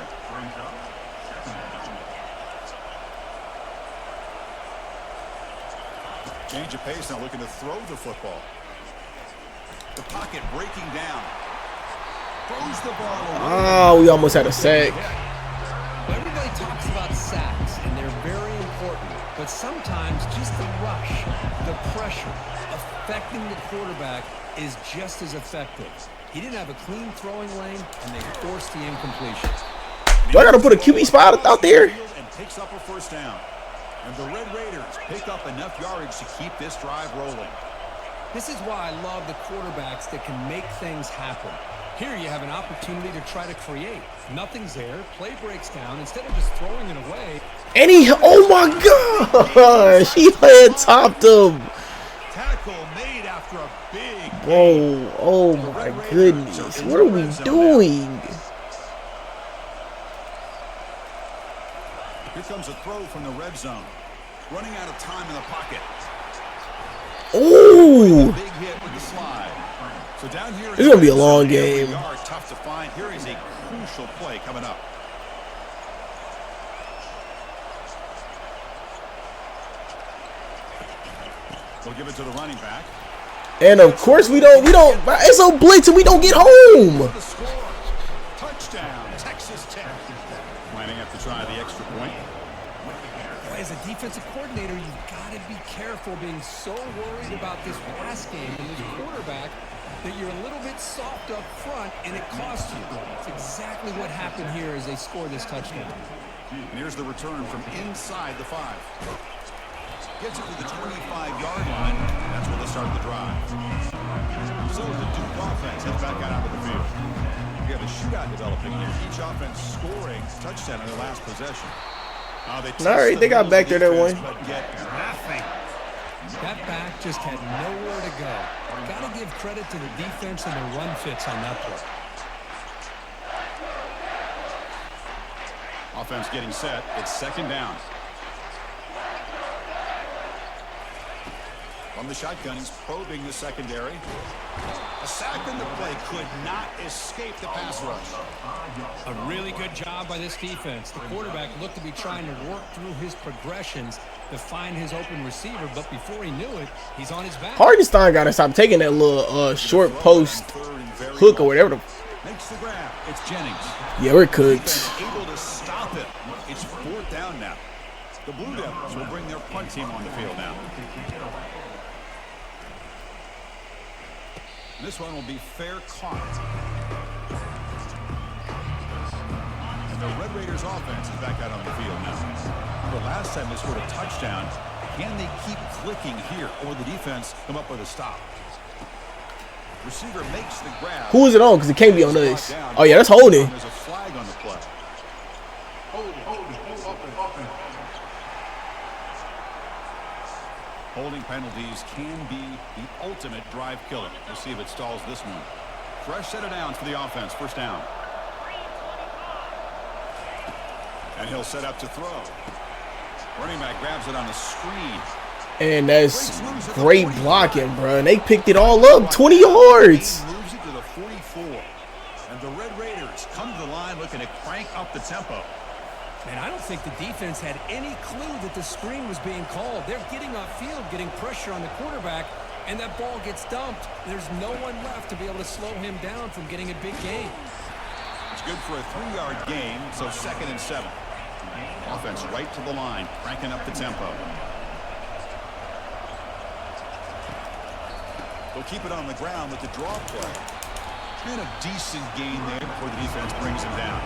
Change of pace now, looking to throw the football. The pocket breaking down. Throws the ball away. Oh, we almost had a sack. Everybody talks about sacks, and they're very important. But sometimes just the rush, the pressure, affecting the quarterback is just as effective. He didn't have a clean throwing lane, and they forced the incompletion. Do I got to put a QB spot out there? And picks up a 1st down. And the Red Raiders pick up enough yardage to keep this drive rolling. This is why I love the quarterbacks that can make things happen. Here you have an opportunity to try to create. Nothing's there. Play breaks down. Instead of just throwing it away. And he, oh my gosh, he had topped him. Tackle made after a big Bro, oh my goodness. What are we doing? Here comes a throw from the red zone. Running out of time in the pocket. Ooh. Big hit with the slide. So down here, This is gonna be a long game. Tough to find. Here is a crucial play coming up. We'll give it to the running back. And of course we don't, it's a blitz and we don't get home. The score. Touchdown, Texas Tech. Lining up to try the extra point. Boy, as a defensive coordinator, you've got to be careful being so worried about this pass game and this quarterback that you're a little bit soft up front and it costs you. It's exactly what happened here as they score this touchdown. And here's the return from inside the 5. Gets it to the 25-yard line, and that's where they start the drive. So the Duke offense heads back out onto the field. We have a shootout developing here. Each offense scoring a touchdown in their last possession. All right, they got back there that one. But get nothing. That back just had nowhere to go. Got to give credit to the defense and the run fits on that play. Offense getting set. It's 2nd down. From the shotgun, he's probing the secondary. A sack in the play could not escape the pass rush. A really good job by this defense. The quarterback looked to be trying to work through his progressions to find his open receiver, but before he knew it, he's on his back. Hardenstein got to stop taking that little short post hook or whatever. Makes the grab. It's Jennings. Yeah, we're cooked. Able to stop it. It's 4th down now. The Blue Devils will bring their punt team on the field now. This one will be fair caught. And the Red Raiders offense is back out on the field now. The last time they scored a touchdown, can they keep clicking here, or the defense come up with a stop? Receiver makes the grab. Who is it on? Because it can't be on us. Oh, yeah, that's holding. There's a flag on the play. Holding penalties can be the ultimate drive killer. We'll see if it stalls this one. Fresh set of downs for the offense. 1st down. And he'll set up to throw. Running back grabs it on the screen. And that's great blocking, bro. And they picked it all up. 20 yards. Moves it to the 44. And the Red Raiders come to the line looking to crank up the tempo. And I don't think the defense had any clue that the screen was being called. They're getting off field, getting pressure on the quarterback, and that ball gets dumped. There's no one left to be able to slow him down from getting a big gain. It's good for a 3-yard gain, so 2nd and 7. Offense right to the line, cranking up the tempo. They'll keep it on the ground with the draw play. And a decent gain there before the defense brings him down.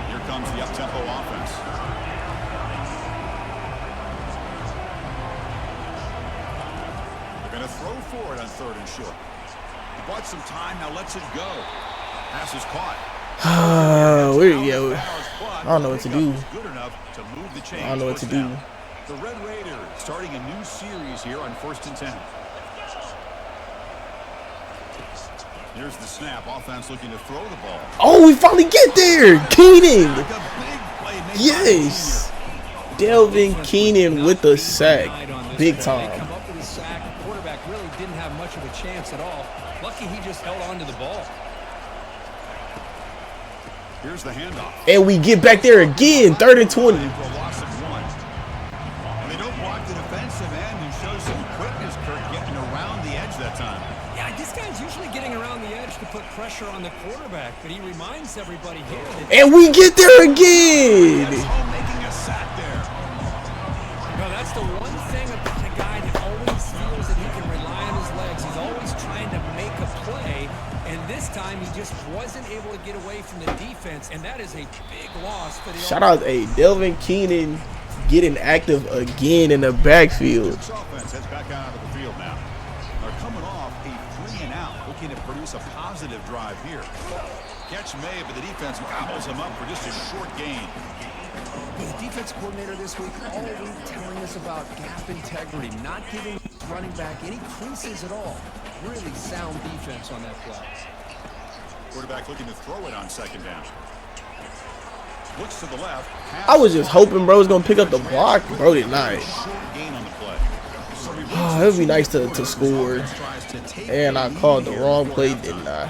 Here comes the up-tempo offense. They're going to throw for it on 3rd and short. He bought some time, now lets it go. Pass is caught. I don't know what to do. I don't know what to do. The Red Raiders starting a new series here on 1st and 10. Here's the snap. Offense looking to throw the ball. Oh, we finally get there. Keenan. Yes. Delvin Keenan with the sack. Big time. Come up with a sack. The quarterback really didn't have much of a chance at all. Lucky he just held on to the ball. Here's the handoff. And we get back there again. 3rd and 20. And they don't block the defensive end and show some quickness, Kirk, getting around the edge that time. Yeah, this guy's usually getting around the edge to put pressure on the quarterback, but he reminds everybody here that... And we get there again. Making a sack there. No, that's the one thing about a guy that always feels that he can rely on his legs. He's always trying to make a play, and this time he just wasn't able to get away from the defense, and that is a big loss for the... Shout out to Delvin Keenan getting active again in the backfield. This offense heads back out of the field now. They're coming off a 3-and-out, looking to produce a positive drive here. Catch made, but the defense gobbles him up for just a short gain. The defense coordinator this week all week telling us about gap integrity, not giving running back any creases at all. Really sound defense on that play. Quarterback looking to throw it on 2nd down. Looks to the left. I was just hoping bro was going to pick up the block. Bro did not. Short gain on the play. Oh, it would be nice to score. And I called the wrong play, didn't I?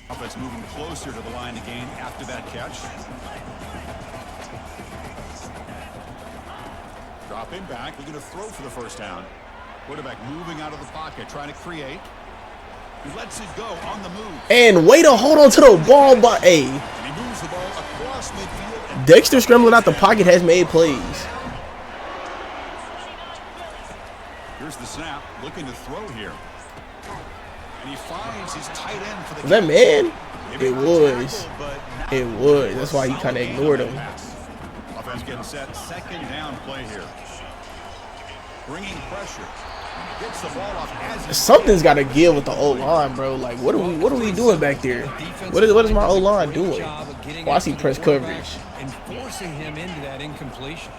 Offense moving closer to the line again after that catch. Dropping back, looking to throw for the 1st down. Quarterback moving out of the pocket, trying to create. He lets it go on the move. And way to hold on to the ball by A. And he moves the ball across midfield. And Dexter scrambling out the pocket has made plays. here's the snap, looking to throw here. And he finds his tight end for the... Was that man? It was. It was. That's why he kind of ignored him. Offense getting set. 2nd down play here. Bringing pressure. Gets the ball off as Something's got to give with the O-line, bro. Like, what are we doing back there? What is my O-line doing? Oh, I see press coverage. And forcing him into that incompletion.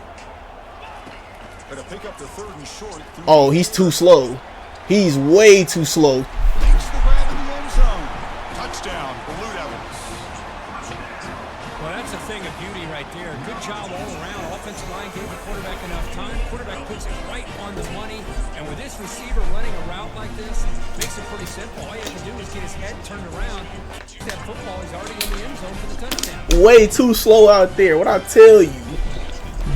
Gonna pick up the 3rd and short. Oh, he's too slow. He's way too slow. Makes the grab in the end zone. Touchdown, Blue Devils. Well, that's a thing of beauty right there. Good job all around. Offensive offensive line gave the quarterback enough time. Quarterback puts it right on the money. And with this receiver running a route like this, makes it pretty simple. All you have to do is get his head turned around. That football is already in the end zone for the touchdown. Way too slow out there. What I tell you.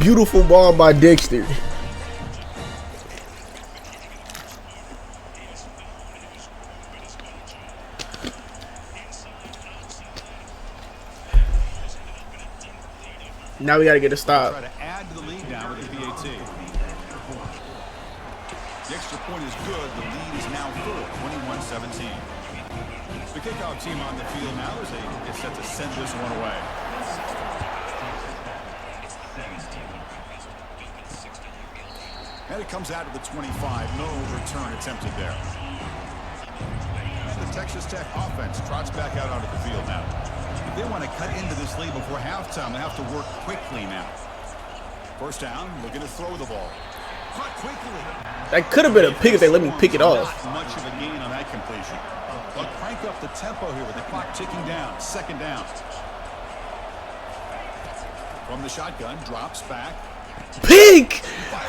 Beautiful ball by Dexter. Now we got to get a stop. Try to add to the lead now with the PAT. The extra point is good. The lead is now full, 21-17. The kickoff team on the field now is set to send this one away. And it comes out of the 25. No return attempted there. And the Texas Tech offense trots back out onto the field now. If they want to cut into this lead before halftime, they have to work quickly now. First down, looking to throw the ball. Caught quickly. That could have been a pick if they let me pick it off. Not much of a gain on that completion. They'll crank up the tempo here with the clock ticking down. Second down. From the shotgun, drops back. Pick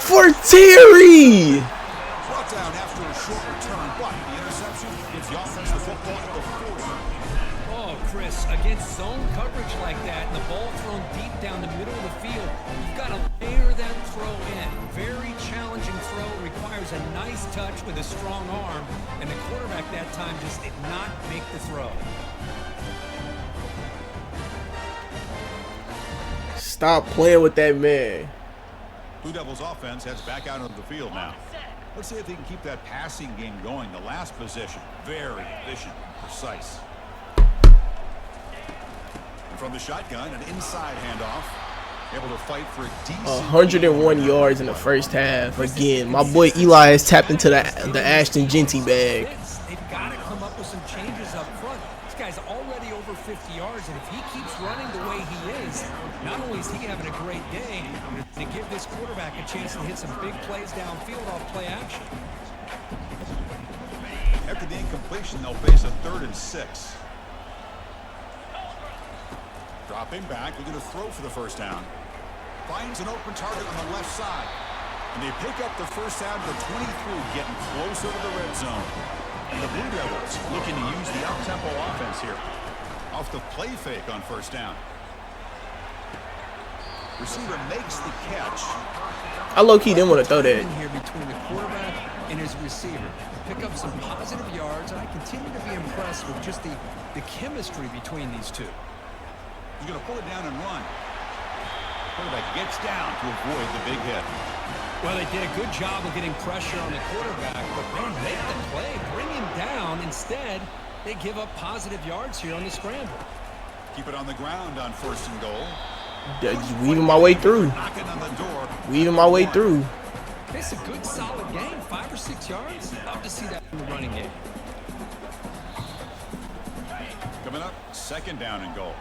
for Terry. Brought down after a short return, but the interception gives the offense the football at the 40. Oh, Chris, against zone coverage like that and the ball thrown deep down the middle of the field, you've got to layer that throw in. Very challenging throw, requires a nice touch with a strong arm, and the quarterback that time just did not make the throw. Stop playing with that man. Blue Devils offense heads back out onto the field now. Let's see if they can keep that passing game going. The last possession, very efficient, precise. And from the shotgun, an inside handoff. Able to fight for a decent 101 yards in the first half. Again, my boy Eli has tapped into the Ashton Genty bag. They've got to come up with some changes up front. This guy's already over 50 yards, and if he keeps running the way he is, not only is he having a great day, to give this quarterback a chance to hit some big plays downfield off play action. After the incompletion, they'll face a 3rd and 6. Dropping back, looking to throw for the first down. Finds an open target on the left side. And they pick up the first down to 23, getting closer to the red zone. And the Blue Devils looking to use the up-tempo offense here. Off the play fake on first down. Receiver makes the catch. I low-key didn't want to throw that. Here between the quarterback and his receiver. Pick up some positive yards, and I continue to be impressed with just the chemistry between these two. He's going to pull it down and run. Quarterback gets down to avoid the big hit. Well, they did a good job of getting pressure on the quarterback, but man, make the play, bring him down. Instead, they give up positive yards here on the scramble. Keep it on the ground on 1st and goal. Just weaving my way through. Knocking on the door. Weaving my way through. It's a good, solid game, 5 or 6 yards. Love to see that in the running game. Coming up, 2nd down and goal.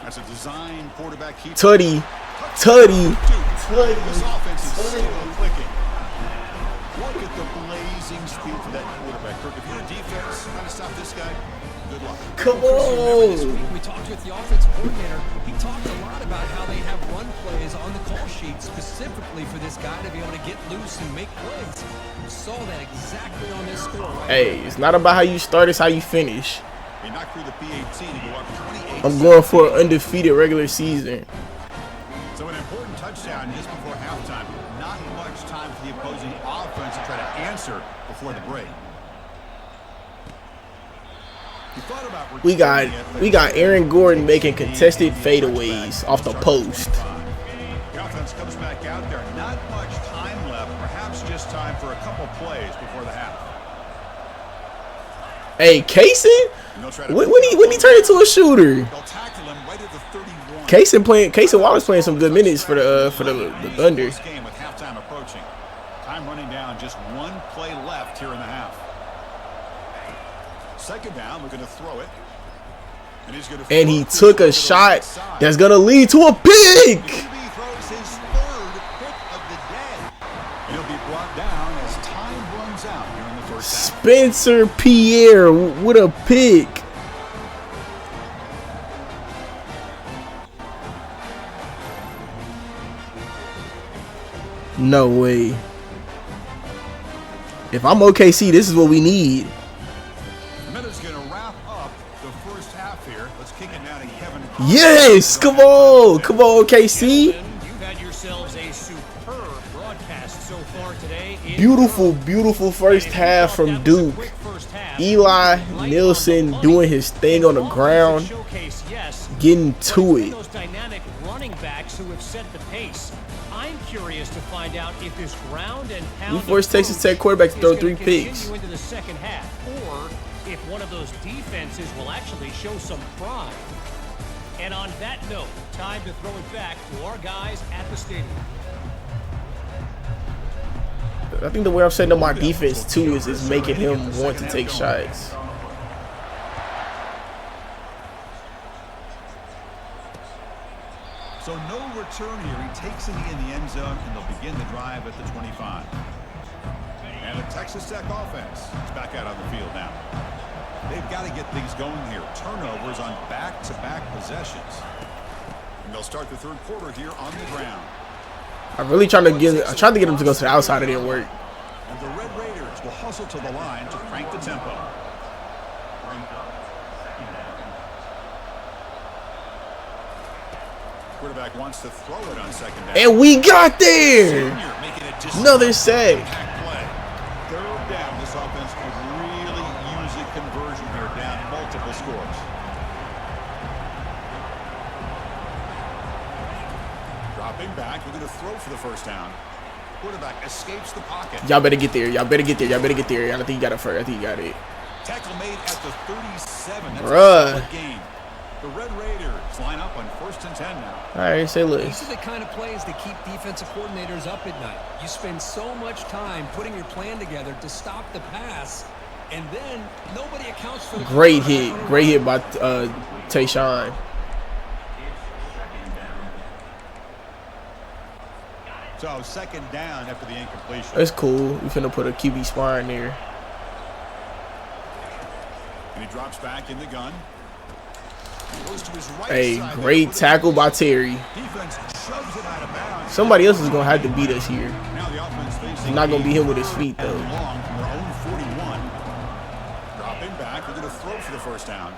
That's a design quarterback keep. Tutty. This offense is so clicking. Look at the blazing speed for that quarterback. Kirk, if you're a defense, trying to stop this guy, good luck. Come on. We talked with the offensive coordinator. He talked a lot about how they have run plays on the call sheet specifically for this guy to be able to get loose and make plays. We saw that exactly on this score. Hey, it's not about how you start, it's how you finish. They knocked through the PAT to go up 28. I'm going for an undefeated regular season. So an important touchdown just before halftime. Not much time for the opposing offense to try to answer before the break. We got Aaron Gordon making contested fadeaways off the post. The offense comes back out there. Not much time left. Perhaps just time for a couple plays before the half. Hey, Kaysen? When he turned into a shooter? Kaysen Wallace playing some good minutes for the Thunder. Game with halftime approaching. Time running down. Just one play left here in the half. 2nd down. We're going to throw it. And he took a shot that's going to lead to a pick. He throws his 3rd pick of the day. And he'll be brought down as time runs out here in the first half. Spencer Pierre with a pick. No way. If I'm OKC, this is what we need. Minutes going to wrap up the first half here. Let's kick it now to Kevin. Yes, come on, OKC. You've had yourselves a superb broadcast so far today. Beautiful, beautiful first half from Duke. Eli Nielsen doing his thing on the ground, getting to it. Those dynamic running backs who have set the pace. I'm curious to find out if this ground and pound We forced Texas Tech quarterback to throw 3 picks. Into the second half, or if one of those defenses will actually show some pride. And on that note, time to throw it back to our guys at the stadium. I think the way I'm setting up my defense too is making him want to take shots. So no return here. He takes it in the end zone, and they'll begin the drive at the 25. And the Texas Tech offense is back out on the field now. They've got to get things going here. Turnovers on back-to-back possessions. And they'll start the third quarter here on the ground. I tried to get him to go to the outside. It didn't work. And the Red Raiders will hustle to the line to crank the tempo. Quarterback wants to throw it on second down. And we got there. Another sack. Third down. This offense could really use a conversion here, down multiple scores. Dropping back, we're going to throw for the first down. Quarterback escapes the pocket. Y'all better get there. Y'all better get there. Y'all better get there. I don't think he got it first. I think he got it. Tackle made at the 37. That's Bruh. a solid game. The Red Raiders line up on 1st and 10 now. All right, say less. These are the kind of plays that keep defensive coordinators up at night. You spend so much time putting your plan together to stop the pass, and then nobody accounts for the Great hit by Tayshawn. So second down after the incompletion. That's cool. We finna put a QB spy in there. And he drops back in the gun. Goes to his right Hey, side. great tackle by Terry. Defense shoves it out of bounds. Somebody else is gonna have to beat us here. Now the offense facing It's not gonna be him with his feet though. long from their own 41. Dropping back, they're going to throw for the first down.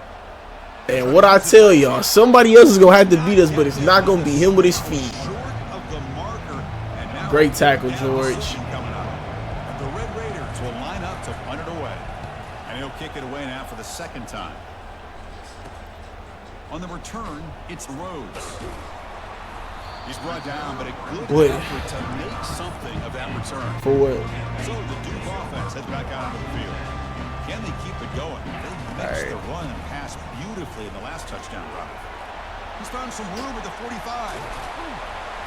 And what I tell y'all, somebody else is gonna have to beat us, but it's not gonna be him with his feet. Short of the marker. And now Great tackle, and George. coming up. And the Red Raiders will line up to punt it away. And he'll kick it away now for the second time. On the return, it's Rhodes. He's brought down, but a good effort to make something of that return. For what? So the Duke offense heads back out onto the field. Can they keep it going? They mixed the run and pass beautifully in the last touchdown drive. He's found some room at the 45.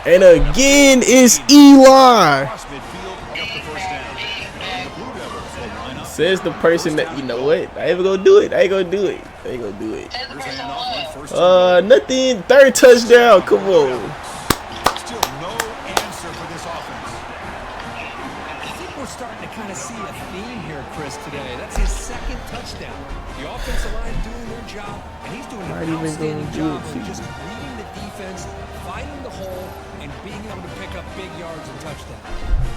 And again, it's Eli. Across midfield, up the first down. The Blue Devils will line up. Says the person that, you know what? I ain't gonna do it. I ain't gonna do it. I ain't gonna do it. Here's a handoff on first and Nothing. Third touchdown. Come on. still no answer for this offense. I think we're starting to kind of see a theme here, Chris, today. That's his second touchdown. The offensive line doing their job, and he's doing Not an even outstanding gonna do job it, of just reading the defense, finding the hole, and being able to pick up big yards and touchdowns.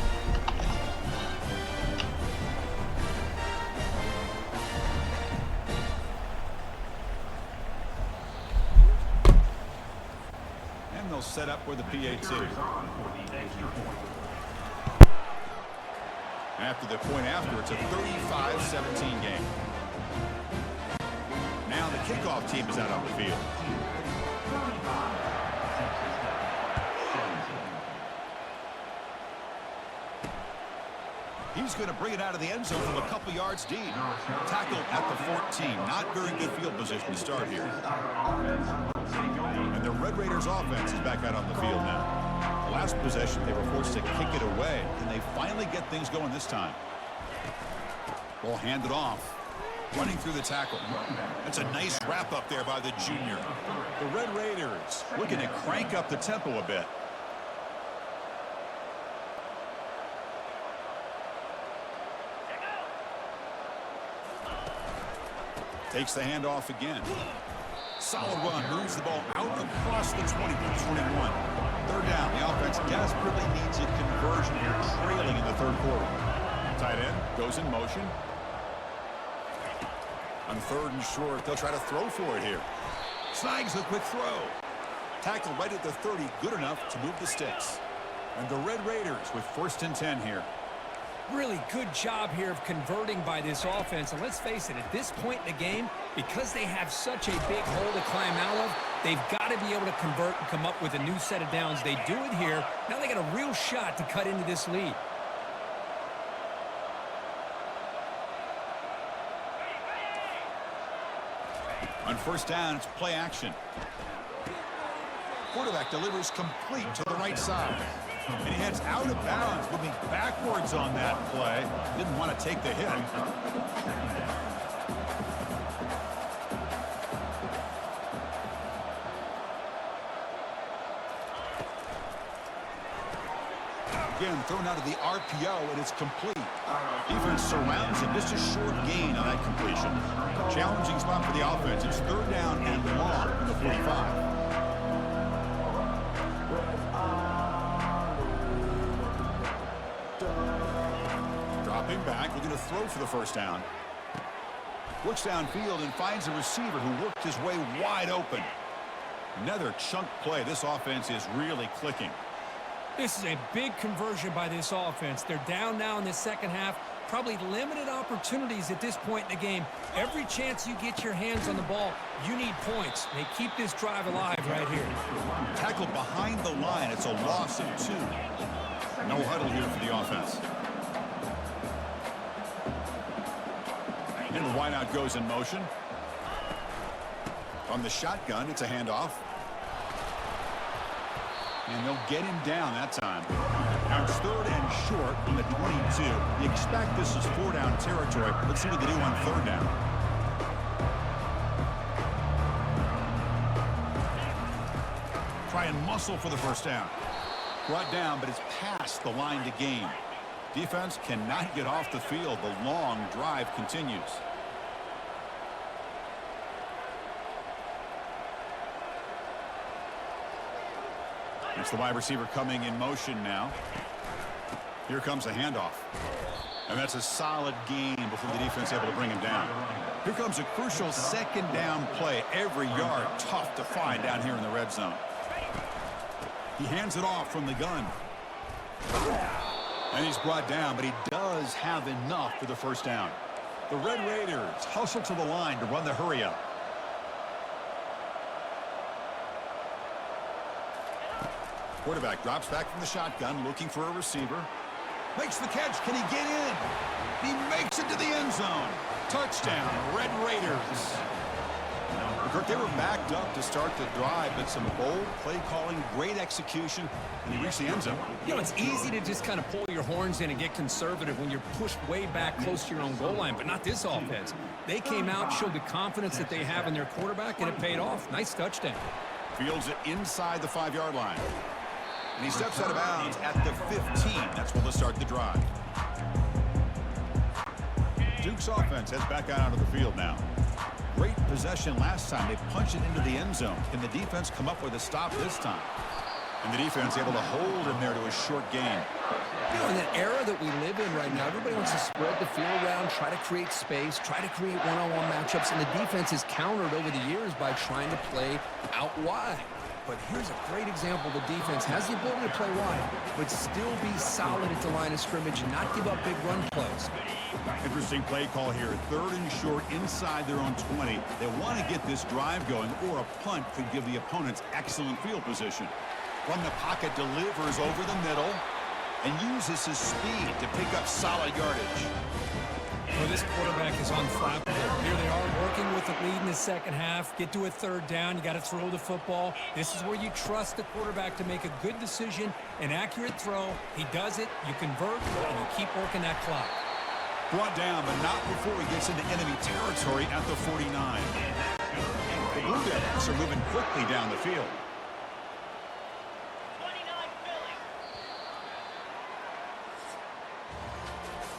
They'll set up with the PAT. After the point after, it's a 35-17 game. Now the kickoff team is out on the field. He's going to bring it out of the end zone from a couple yards deep. Tackled at the 14. Not very good field position to start here. And the Red Raiders offense is back out on the field now. The last possession, they were forced to kick it away. Can they finally get things going this time? Ball handed off. Running through the tackle. That's a nice wrap up there by the junior. The Red Raiders looking to crank up the tempo a bit. Takes the handoff again. Solid run, moves the ball out across the 20 to 21. Third down, the offense desperately needs a conversion third quarter. Tight end goes in motion. On third and short, they'll try to throw for it here. Snags the quick throw. Tackle right at the 30, good enough to move the sticks. And the Red Raiders with 1st and 10 here. Really good job here of converting by this offense. And let's face it, at this point in the game, because they have such a big hole to climb out of, they've got to be able to convert and come up with a new set of downs. They do it here. Now they got a real shot to cut into this lead. On 1st down, it's play action. Quarterback delivers complete to the right side. And he heads out of bounds, moving backwards on that play. Didn't want to take the hit. Again, thrown out of the RPO, and it's complete. Defense surrounds him. Just a short gain on that completion. Challenging spot for the offense. It's 3rd down and long from the 45. Dropping back, looking to throw for the 1st down. Looks downfield and finds a receiver who worked his way wide open. Another chunk play. This offense is really clicking. This is a big conversion by this offense. They're down now in the second half. Probably limited opportunities at this point in the game. Every chance you get your hands on the ball, you need points. They keep this drive alive right here. Tackled behind the line. It's a loss of 2. No huddle here for the offense. And the wideout goes in motion. From the shotgun, it's a handoff. And they'll get him down that time. Now it's 3rd and short from the 22. You expect this is 4-down territory. Let's see what they do on 3rd down. Try and muscle for the 1st down. Brought down, but it's past the line to gain. Defense cannot get off the field. The long drive continues. It's the wide receiver coming in motion now. Here comes a handoff. And that's a solid gain before the defense able to bring him down. Here comes a crucial 2nd down play. Every yard tough to find down here in the red zone. He hands it off from the gun. And he's brought down, but he does have enough for the 1st down. The Red Raiders hustle to the line to run the hurry up. Quarterback drops back from the shotgun, looking for a receiver. Makes the catch. Can he get in? He makes it to the end zone. Touchdown, Red Raiders. Kirk, they were backed up to start the drive, but some bold play calling, great execution, and he reached the end zone. You know, it's easy to just kind of pull your horns in and get conservative when you're pushed way back close to your own goal line, but not this offense. They came out, showed the confidence that they have in their quarterback, and it paid off. Nice touchdown. Fields it inside the 5-yard line. And he steps out of bounds at the 15. That's where they'll start the drive. Duke's offense heads back out onto the field now. Great possession last time. They punched it into the end zone. Can the defense come up with a stop this time? And the defense able to hold him there to a short gain. You know, in that era that we live in right now, everybody wants to spread the field around, try to create space, try to create one-on-one matchups, and the defense is countered over the years by trying to play out wide. But here's a great example. The defense has the ability to play wide, but still be solid at the line of scrimmage and not give up big run plays. Interesting play call here. 3rd and short inside their own 20. They want to get this drive going, or a punt could give the opponents excellent field position. From the pocket, delivers over the middle and uses his speed to pick up solid yardage. Well, this quarterback is unflappable. Here they are working with the lead in the second half. Get to a 3rd down. You got to throw the football. This is where you trust the quarterback to make a good decision, an accurate throw. He does it. You convert, and you keep working that clock. Brought down, but not before he gets into enemy territory at the 49. The Blue Devils are moving quickly down the field.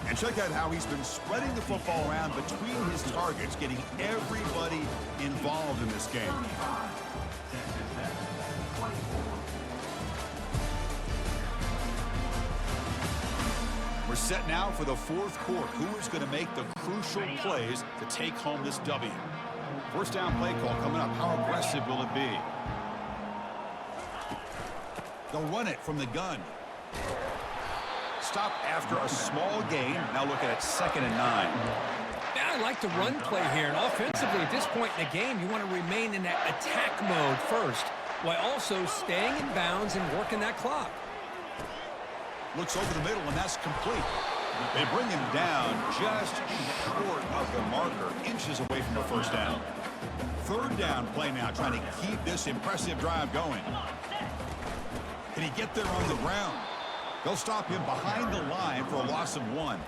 And check out how he's been spreading the football around between his targets, getting everybody involved in this game. We're set now for the fourth quarter. Who is going to make the crucial plays to take home this W? First down play call coming up. How aggressive will it be? They'll run it from the gun. Stop after a small gain. Now looking at 2nd and 9. Yeah, I like the run play here. And offensively, at this point in the game, you want to remain in that attack mode first, while also staying in bounds and working that clock. Looks over the middle, and that's complete. They bring him down just short of the marker, inches away from the first down. Third down play now, trying to keep this impressive drive going. Can he get there on the ground? They'll stop him behind the line for a loss of 1.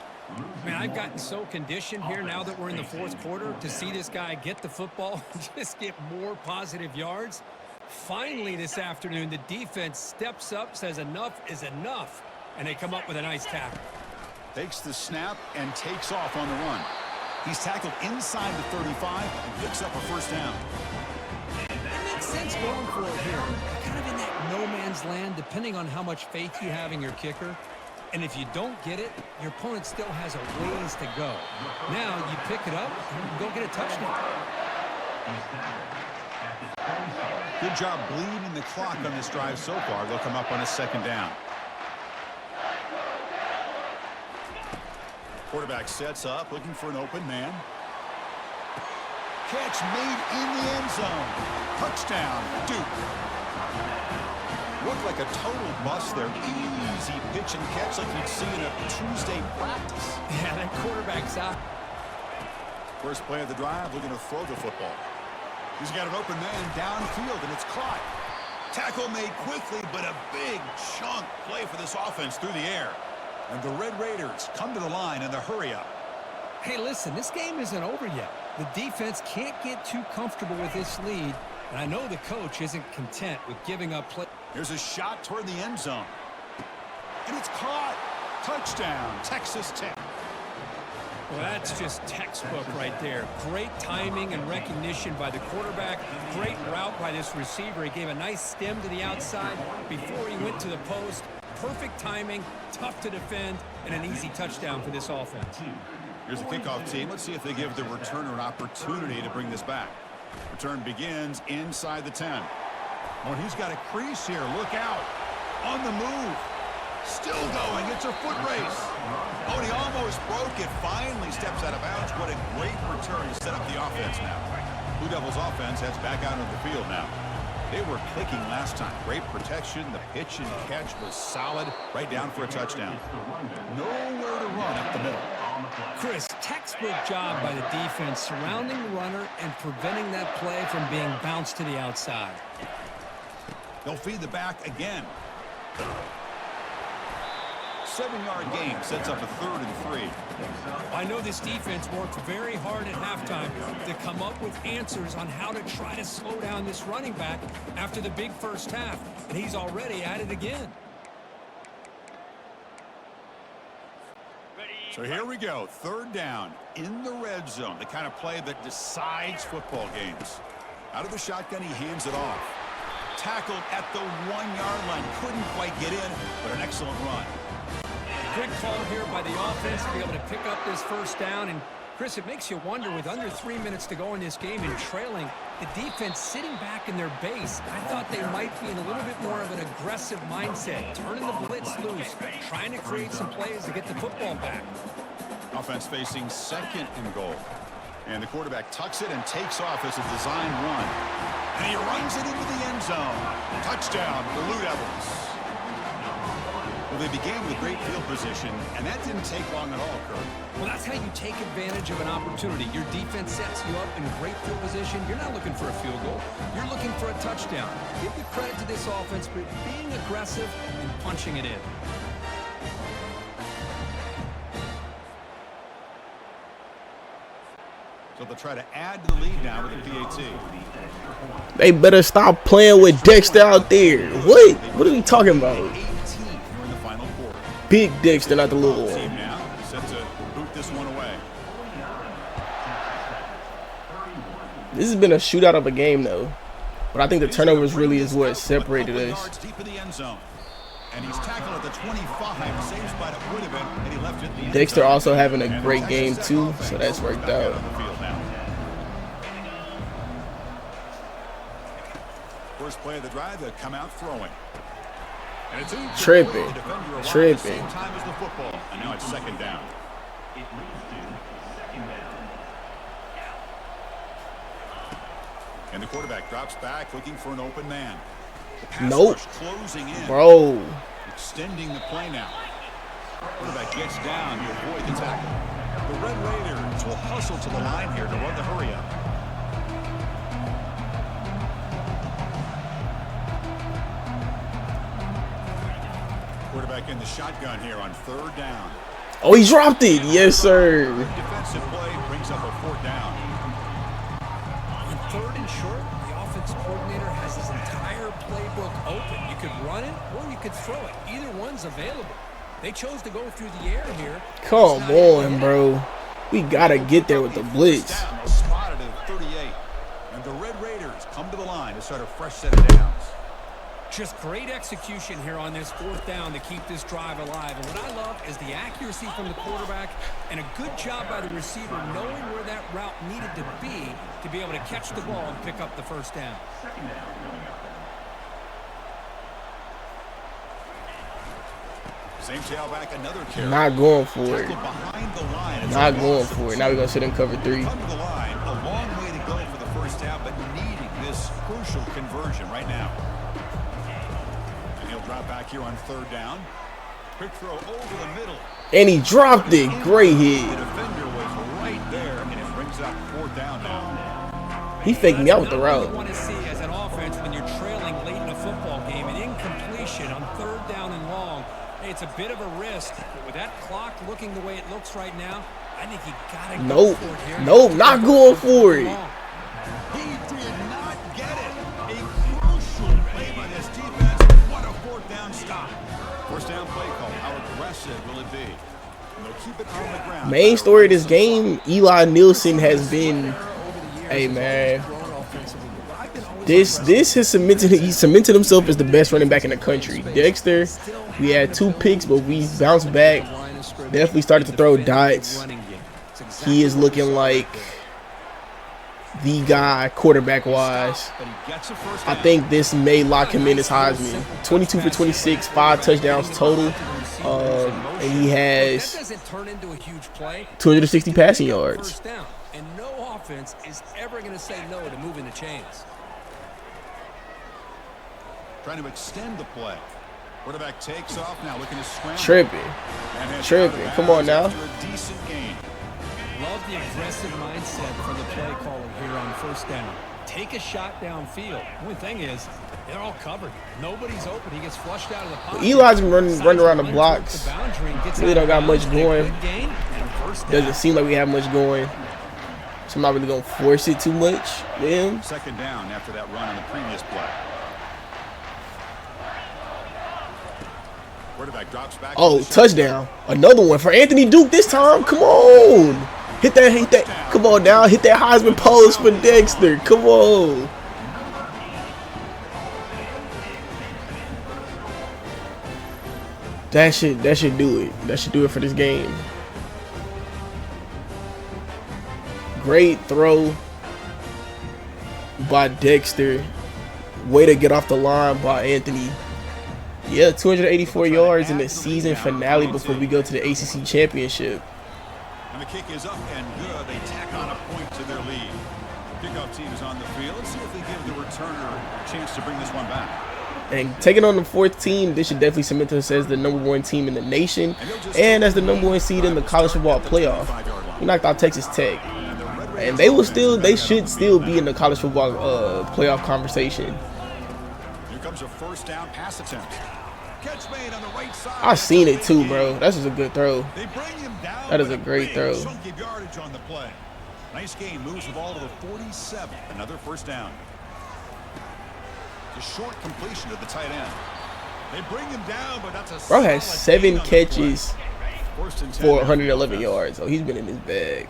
Man, I've gotten so conditioned here now that we're in the fourth quarter to see this guy get the football, just get more positive yards. Finally this afternoon, the defense steps up, says enough is enough, and they come up with a nice tackle. Takes the snap and takes off on the run. He's tackled inside the 35 and picks up a first down. It makes sense going for it here. Kind of in that no man's land, depending on how much faith you have in your kicker. And if you don't get it, your opponent still has a ways to go. Now you pick it up and go get a touchdown. Good job bleeding the clock on this drive so far. They'll come up on a 2nd down. Quarterback sets up, looking for an open man. Catch made in the end zone. Touchdown, Duke. Looked like a total bust there. Easy pitch and catch like you'd see in a Tuesday practice. Yeah, that quarterback's out. First play of the drive, looking to throw the football. He's got an open man downfield, and it's caught. Tackle made quickly, but a big chunk play for this offense through the air. And the Red Raiders come to the line in the hurry-up. Hey, listen, this game isn't over yet. The defense can't get too comfortable with this lead, and I know the coach isn't content with giving up play. Here's a shot toward the end zone. And it's caught. Touchdown, Texas Tech. Well, that's just textbook right there. Great timing and recognition by the quarterback. Great route by this receiver. He gave a nice stem to the outside before he went to the post. Perfect timing, tough to defend, and an easy touchdown for this offense. Here's the kickoff team. Let's see if they give the returner an opportunity to bring this back. Return begins inside the 10. Oh, he's got a crease here. Look out. On the move. Still going. It's a foot race. Oh, and he almost broke it. Finally steps out of bounds. What a great return to set up the offense now. Blue Devils offense heads back out on the field now. They were clicking last time. Great protection. The pitch and catch was solid. Right down for a touchdown. Nowhere to run up the middle. Chris, textbook job by the defense surrounding the runner and preventing that play from being bounced to the outside. They'll feed the back again. 7-yard gain sets up a 3rd and 3. I know this defense worked very hard at halftime to come up with answers on how to try to slow down this running back after the big first half, and he's already at it again. So here we go. 3rd down in the red zone. The kind of play that decides football games. Out of the shotgun, he hands it off. Tackled at the 1-yard line. Couldn't quite get in, but an excellent run. Good call here by the offense to be able to pick up this first down. And, Chris, it makes you wonder, with under 3 minutes to go in this game and trailing, the defense sitting back in their base, I thought they might be in a little bit more of an aggressive mindset, turning the blitz loose, trying to create some plays to get the football back. Offense facing 2nd and goal. And the quarterback tucks it and takes off as a design run. And he runs it into the end zone. Touchdown, Blue Devils. Well, they began with great field position, and that didn't take long at all, Kirk. Well, that's how you take advantage of an opportunity. Your defense sets you up in great field position. You're not looking for a field goal. You're looking for a touchdown. Give the credit to this offense for being aggressive and punching it in. So they'll try to add to the lead now with the PAT. They better stop playing with Dexter out there. What are we talking about? Big Dexter, not the little one. Team now set to boot this one away. This has been a shootout of a game, though. But I think the turnovers really is what separated us. Deep in the end zone. And he's tackled at the 25, same spot it would have been, and he left it in the end Dexter zone. also having a And great the game Texas Tech too, offense so that's worked back out. on the field now. First play of the drive, they'll come out throwing. And it's Tripping. the defender arrived at the Tripping. same time as the football. And now it's second down. And the quarterback drops back, looking for an open man. The pass Nope. rush closing in. Bro. Extending the play now. Quarterback gets down to avoid the tackle. The Red Raiders will hustle to the line here to run the hurry up. Quarterback in the shotgun here on third down. Oh, he dropped it. Yes, sir. Defensive play brings up a fourth down. On third and short, the offensive coordinator has his entire playbook open. You could run it or you could throw it. Either one's available. They chose to go through the air here. Come on, bro. We gotta get there with the blitz. Down, spotted at 38. And the Red Raiders come to the line to start a fresh set of downs. Just great execution here on this fourth down to keep this drive alive. And what I love is the accuracy from the quarterback and a good job by the receiver knowing where that route needed to be able to catch the ball and pick up the first down. Same tailback, another carry. Not going for it. Tackled behind the line. It's Not a going loss of for it. Now we're gonna sit in cover 3. Come to the line. A long way to go for the first half, but needing this crucial conversion right now. And he'll drop back here on third down. Quick throw over the middle. And he dropped it. Great The hit. defender was right there, and it brings up fourth down now. He faked me out with the Not what you route. want to see as an offense when you're trailing late in a football game. An incompletion on third down and long. Hey, it's a bit of a risk, but with that clock looking the way it looks right now, I think you gotta go Nope. for it here. Nope, not going for it. He did not get it. A crucial play by this defense. What a fourth down stop. First down play call. How aggressive will it be? And they'll keep it on the ground. Main story of this game, Eli Nielsen has been, hey man, this has cemented, he cemented himself as the best running back in the country. Dexter, we had 2 picks, but we bounced back. Definitely started to throw dots. He is looking like the guy quarterback wise. I think this may lock him in as Heisman. 22 for 26, 5 touchdowns total, and he has That doesn't turn into a huge play. 260 passing yards. First down, and no offense is ever going to say no to moving the chains. Trying to extend the play. Quarterback takes off now, looking to scramble. Tripping. And heads Tripping. out of Come on bounds now. after a decent gain. Love the aggressive mindset from the play caller here on first down. Take a shot downfield. Only thing is, they're all covered. Nobody's open. He gets flushed out of the pocket. Eli's been running around the blocks. Really don't got much going. Doesn't seem like we have much going. So I'm not really going to force it too much with him. Second down after that run on the previous play. Quarterback drops back. Oh, touchdown. Another one for Anthony Duke this time. Come on. Hit that. Come on now. Hit that Heisman post for Dexter. Come on. That should do it. That should do it for this game. Great throw by Dexter. Way to get off the line by Anthony. Yeah, 284 yards in the season finale before we go to the ACC championship. And the kick is up and good. They tack on a point to their lead. Kickoff team is on the field. Let's see if they give the returner a chance to bring this one back. And taking on the 4th team, this should definitely cement us as the #1 team in the nation and as the #1 seed in the college football playoff. We knocked out Texas Tech, and they should still be in the college football playoff conversation. Here comes a first down pass attempt. Catch made on the right side. I seen it too, bro. That's just a good throw. They bring him down. That is a with great big throw. chunk of yardage on the play. Nice game. Moves the ball to the 47. Another first down. The short completion to the tight end. They bring him down, but that's a Bro has solid 7 gain on the play. catches First and 10 for now. 111 yards. So he's been in his bag.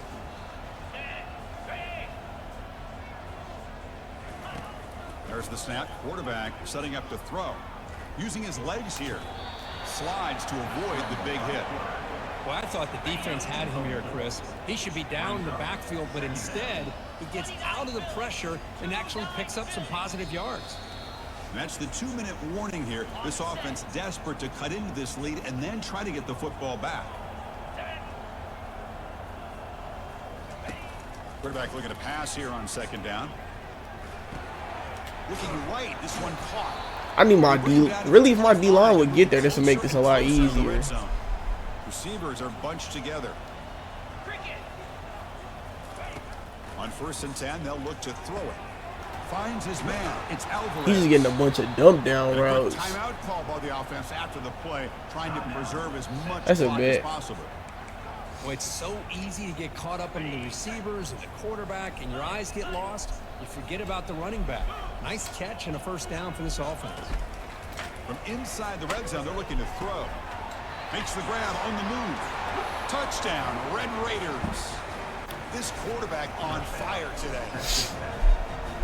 There's the snap. Quarterback setting up to throw. Using his legs here. slides to avoid the big hit. Well, I thought the defense had him here, Chris. He should be down in the backfield, but instead, he gets out of the pressure and actually picks up some positive yards. And that's the 2-minute warning here. This offense desperate to cut into this lead and then try to get the football back. Quarterback looking to pass here on 2nd down. Looking right, this one caught. I need my D. Really, if my D-line would get there, this would make this a lot easier. Receivers are bunched together. On 1st and 10, they'll look to throw it. Finds his man. It's Alvarez. He's just getting a bunch of dump down routes. Timeout call by the offense after the play, trying to preserve as much That's a clock bit. as possible. Well, it's so easy to get caught up in the receivers and the quarterback, and your eyes get lost. You forget about the running back. Nice catch and a 1st down for this offense. From inside the red zone, they're looking to throw. Makes the grab on the move. Touchdown, Red Raiders. This quarterback on fire today.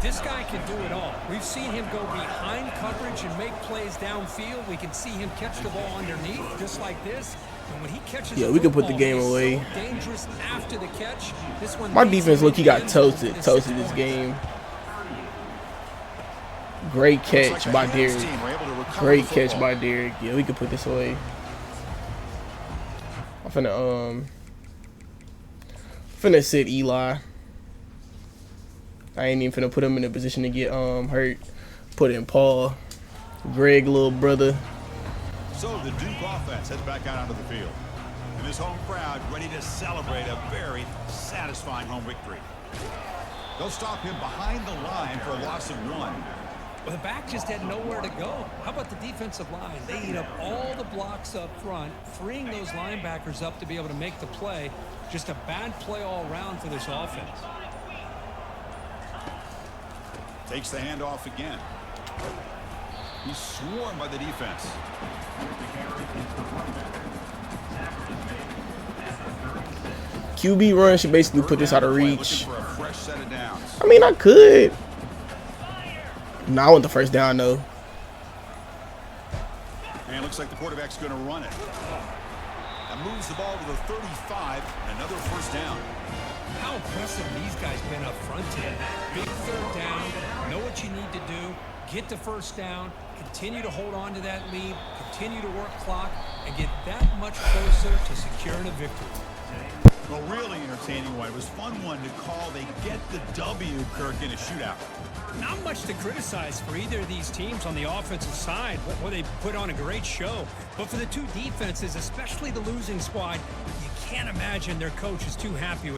This guy can do it all. We've seen him go behind coverage and make plays downfield. We can see him catch the ball underneath, just like this. And when he catches We can put the game away. So dangerous after the catch. This one My defense, look, he got toasted this game. Great catch by Derek. Great catch by Derek. Yeah, we can put this away. I'm finna sit Eli. I ain't even finna put him in a position to get hurt. Put in Paul, Greg, little brother. So the Duke offense heads back out onto the field. And this home crowd ready to celebrate a very satisfying home victory. They'll stop him behind the line for a loss of 1. Well, the back just had nowhere to go. How about the defensive line? They eat up all the blocks up front, freeing those linebackers up to be able to make the play. Just a bad play all around for this offense. Takes the handoff again. He's swarmed by the defense. QB run should basically put this out of reach. For a fresh set of downs. I mean, I could. No, I want the 1st down, though. And it looks like the quarterback's going to run it. That moves the ball to the 35. Another 1st down. How impressive these guys been up front today. Big 3rd down. Know what you need to do. Get the 1st down. Continue to hold on to that lead. Continue to work clock. And get that much closer to securing a victory. A really entertaining one. It was fun one to call. They get the W, Kirk, in a shootout. Not much to criticize for either of these teams on the offensive side. Well, they put on a great show. But for the two defenses, especially the losing squad, you can't imagine their coach is too happy with